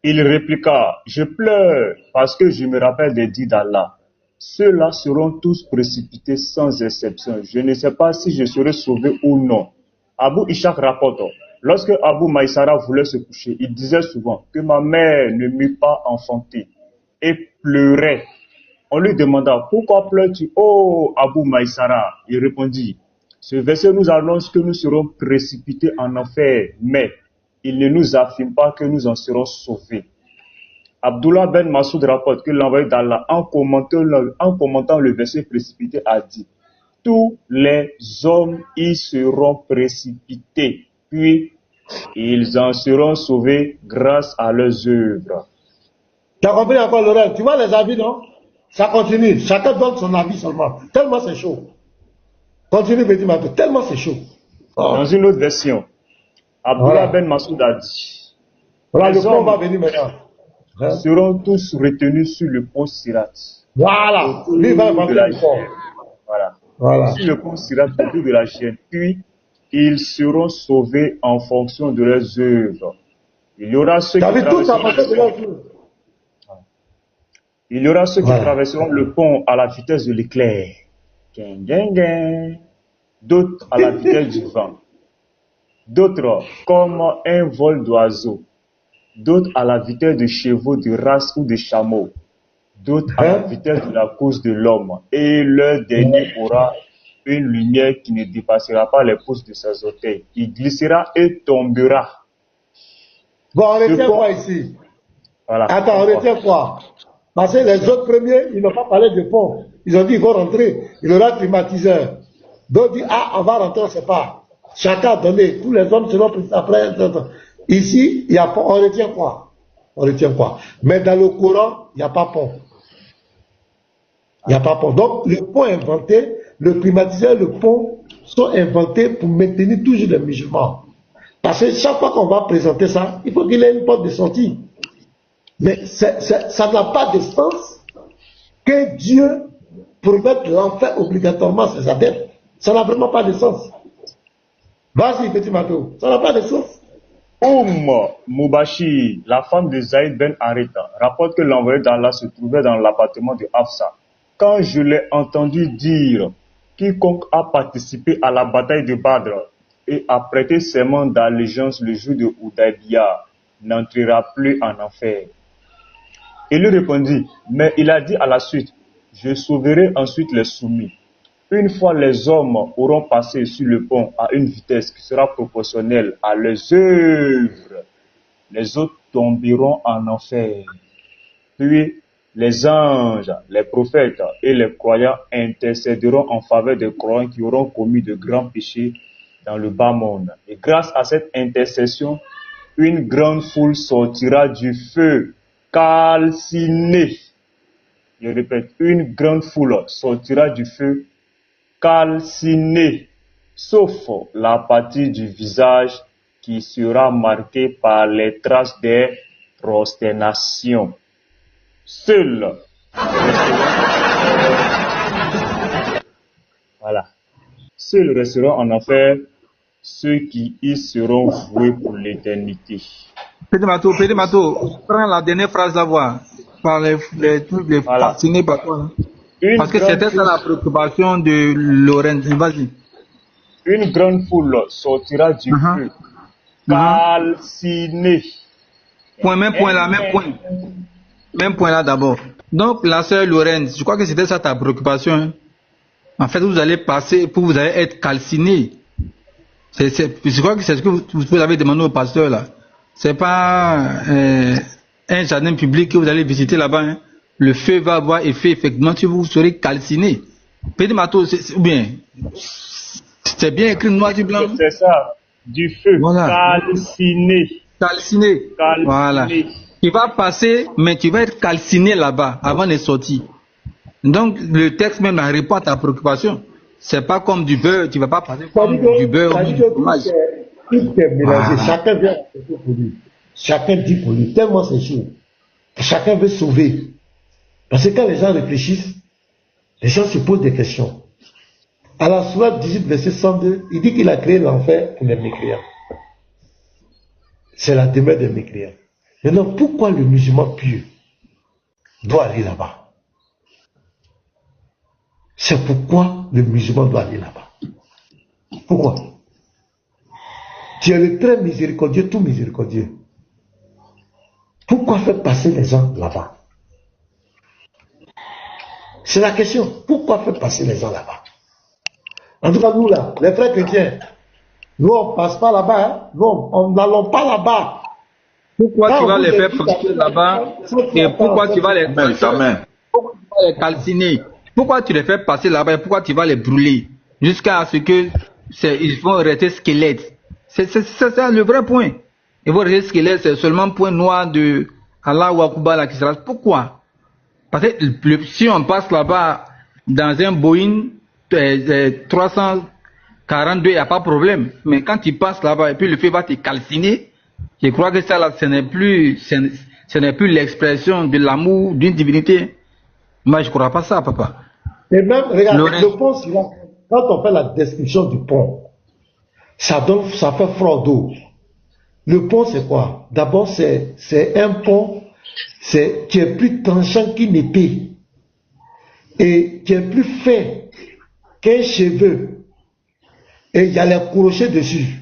Il répliqua, je pleure parce que je me rappelle des dits d'Allah. Ceux-là seront tous précipités sans exception. Je ne sais pas si je serai sauvé ou non. Abu Ishaq rapporte, lorsque Abu Maïsara voulait se coucher, il disait souvent que ma mère ne m'eût pas enfanté et pleurait. On lui demanda, pourquoi pleures-tu, oh Abu Maïsara? Il répondit, ce verset nous annonce que nous serons précipités en enfer, mais il ne nous affirme pas que nous en serons sauvés. Abdullah Ben Masoud rapporte que l'envoyé d'Allah, en commentant le verset précipité, a dit, tous les hommes y seront précipités, puis ils en seront sauvés grâce à leurs œuvres. Tu as compris encore, Laurent? Tu vois les avis, non? Ça continue. Chacun donne son avis seulement. Tellement c'est chaud. Continue, Bédi Mato. Tellement c'est chaud. Oh. Dans une autre version, Abdullah Ben Masoud a dit, voilà, le pont va venir maintenant. Seront tous retenus sur le pont Sirat. Voilà. Lui va inventer le pont. Voilà. Sur le pont Sirat, autour de la chaîne. Puis, ils seront sauvés en fonction de leurs œuvres. Il y aura ceux qui traverseront le pont à la vitesse de l'éclair. D'autres à la vitesse du vent. D'autres comme un vol d'oiseau. D'autres à la vitesse de chevaux de race ou de chameaux. D'autres à la vitesse de la course de l'homme. Et leur dernier aura une lumière qui ne dépassera pas les pouces de ses orteils. Il glissera et tombera. Bon, on retient quoi ici? Voilà. Attends, on retient quoi? Parce que les autres premiers, ils n'ont pas parlé de pont. Ils ont dit, ils vont rentrer. Il y aura climatiseur. D'autres disent, ah, on va rentrer, on ne sait pas. Chacun a donné. Tous les hommes seront pris après. Ici, il y a pont. On retient quoi? On retient quoi? Mais dans le Coran, il n'y a pas pont. Il n'y a pas pont. Donc, le pont inventé, le climatiseur, le pont sont inventés pour maintenir toujours les musulmans. Parce que chaque fois qu'on va présenter ça, il faut qu'il ait une porte de sortie. Mais ça n'a pas de sens que Dieu promette l'enfer obligatoirement à ses adeptes. Ça n'a vraiment pas de sens. Vas-y, petit Mato, ça n'a pas de sens. Moubachi, la femme de Zaïd Ben Arita, rapporte que l'envoyé d'Allah se trouvait dans l'appartement de Hafsa. Quand je l'ai entendu dire « Quiconque a participé à la bataille de Badr et a prêté serment d'allégeance le jour de Houdaybiyah n'entrera plus en enfer. » Il lui répondit, mais il a dit à la suite, « Je sauverai ensuite les soumis. » Une fois les hommes auront passé sur le pont à une vitesse qui sera proportionnelle à leurs œuvres, les autres tomberont en enfer. Puis les anges, les prophètes et les croyants intercéderont en faveur des croyants qui auront commis de grands péchés dans le bas monde. Et grâce à cette intercession, une grande foule sortira du feu calciné. Je répète, une grande foule sortira du feu calciné, sauf la partie du visage qui sera marquée par les traces des prosternations. Seuls resteront en enfer ceux qui y seront voués pour l'éternité. Petit Mato, prends la dernière phrase à voir. Par les fascinés par toi. Parce que c'était ça la préoccupation de Lorenz. Vas-y. Une grande foule sortira du feu, calcinée. Même point là d'abord. Donc, la sœur Lorenz, je crois que c'était ça ta préoccupation. Hein. En fait, vous allez passer, vous allez être calciné. Je crois que c'est ce que vous avez demandé au pasteur là. C'est pas un jardin public que vous allez visiter là-bas. Hein. Le feu va avoir effet effectivement si vous serez calciné. Petit Mato, ou bien, c'est bien écrit noir sur blanc. C'est ça, du feu, voilà. Calciné. Voilà. Tu vas passer, mais tu vas être calciné là-bas avant de sortir. Donc, le texte même répond à ta préoccupation. C'est pas comme du beurre, tu vas pas passer comme du beurre ou du fromage. Tout est mélangé, chacun vient pour lui. Chacun dit pour lui, tellement c'est chaud. Chacun veut sauver. Parce que quand les gens réfléchissent, les gens se posent des questions. À la sourate 18, verset 102, il dit qu'il a créé l'enfer pour les mécréants. C'est la demeure des mécréants. Maintenant, pourquoi le musulman pieux doit aller là-bas? C'est pourquoi le musulman doit aller là-bas. Pourquoi? Tu es le très miséricordieux, tout miséricordieux. Pourquoi faire passer les gens là-bas? C'est la question. Pourquoi faire passer les gens là-bas? En tout cas, nous là, les frères chrétiens, nous on ne passe pas là-bas. Hein? Nous, on n'allons pas là-bas. Pourquoi tu vas les faire passer là-bas et pourquoi tu vas les calciner? Pourquoi tu les fais passer là-bas et pourquoi tu vas les brûler jusqu'à ce que ils vont rester squelettes? C'est ça le vrai point. Ils vont rester squelettes, c'est seulement point noir de Allah ou Akuba là qui sera. Pourquoi? Parce que si on passe là-bas dans un Boeing 342, il n'y a pas de problème. Mais quand tu passes là-bas et puis le feu va te calciner, je crois que ça là, ce n'est plus l'expression de l'amour d'une divinité. Moi, je ne crois pas ça, papa. Et même, regarde, le pont, quand on fait la description du pont, ça fait froid d'eau. Le pont, c'est quoi? D'abord, c'est un pont qui est plus tranchant qu'une épée et qui est plus fin qu'un cheveu. Et il y a les crochets dessus.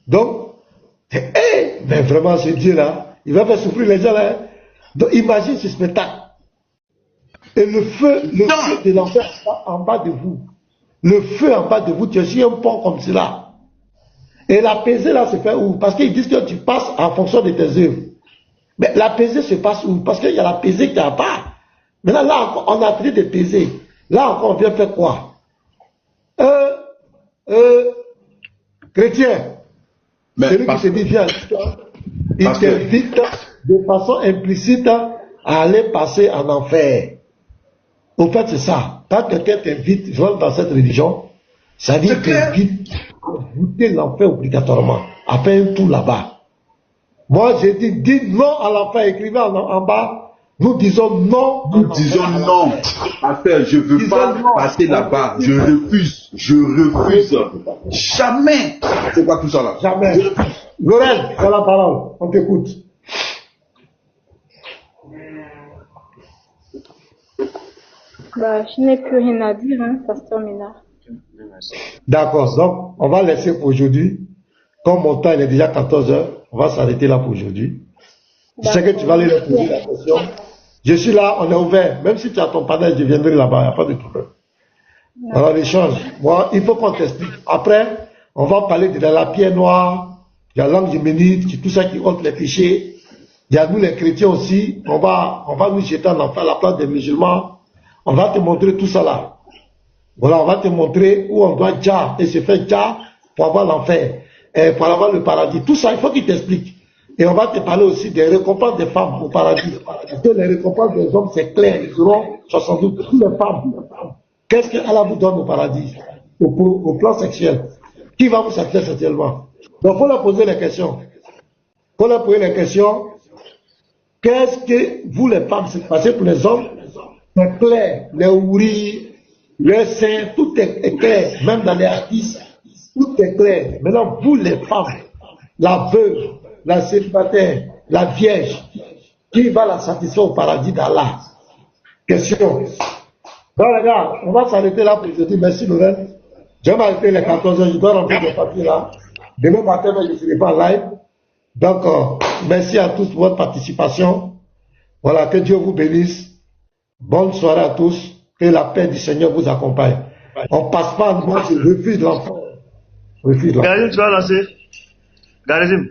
Donc, mais vraiment, ce Dieu-là, il va faire souffrir les gens là. Donc, imagine ce spectacle. Et le feu de l'enfer en bas de vous. Le feu en bas de vous, tu es sur un pont comme cela. Et la pesée là se fait où? Parce qu'ils disent que tu passes en fonction de tes œuvres. Mais la pesée se passe où? Parce qu'il y a la pesée qui est en bas. Maintenant là, on a pris des pesées. Là encore, on vient faire quoi? Chrétien, celui qui se dit viens, il t'invite de façon implicite à aller passer en enfer. Au fait, c'est ça. Quand quelqu'un t'invite, je rentre dans cette religion, ça dit qu'il t'invite à goûter l'enfer obligatoirement, à faire un tour là-bas. Moi, j'ai dit, dis non à l'enfer. Écrivez en bas. Nous disons non. Nous disons non. Affaire, je ne veux pas passer là-bas. Je refuse. Je refuse. Jamais. C'est pas tout ça là. Jamais. Laurel, c'est la parole. On t'écoute. Bah, je n'ai plus rien à dire, hein, Pasteur Ménard. D'accord. Donc, on va laisser pour aujourd'hui. Comme mon temps il est déjà 14 heures, on va s'arrêter là pour aujourd'hui. Je sais que tu vas aller leur poser la question. Je suis là, on est ouvert. Même si tu as ton panel, je viendrai là-bas, il n'y a pas de problème. Alors, l'échange. Moi, il faut qu'on t'explique. Après, on va parler de la pierre noire, il y a l'ange huménite, tout ça qui ôte les péchés. Il y a nous les chrétiens aussi. On va nous jeter en enfer à la place des musulmans. On va te montrer tout ça là. Voilà, on va te montrer où on doit déjà et se faire déjà pour avoir l'enfer, et pour avoir le paradis. Tout ça, il faut qu'il t'explique. Et on va te parler aussi des récompenses des femmes au paradis. Parce que les récompenses des hommes, c'est clair. Ils auront 72 toutes les femmes. Qu'est-ce qu'Allah vous donne au paradis, au plan sexuel? Qui va vous satisfaire sexuellement? Donc, il faut leur poser les questions. Il faut leur poser les questions. Qu'est-ce que vous, les femmes, c'est passé pour les hommes? C'est clair. Les ouris, les seins, tout est clair. Même dans les artistes, tout est clair. Maintenant, vous, les femmes, la veuve, la célibataire, la vierge, qui va la satisfaire au paradis d'Allah? Question. Donc, les gars, on va s'arrêter là pour aujourd'hui. Merci, Laurent. Je vais m'arrêter les 14 heures. Je dois remplir les papiers là. Demain matin, je ne serai pas live. Donc, merci à tous pour votre participation. Voilà, que Dieu vous bénisse. Bonne soirée à tous. Que la paix du Seigneur vous accompagne. On ne passe pas, moi je refuse l'enfant. Garizim, tu vas lancer. Garizim.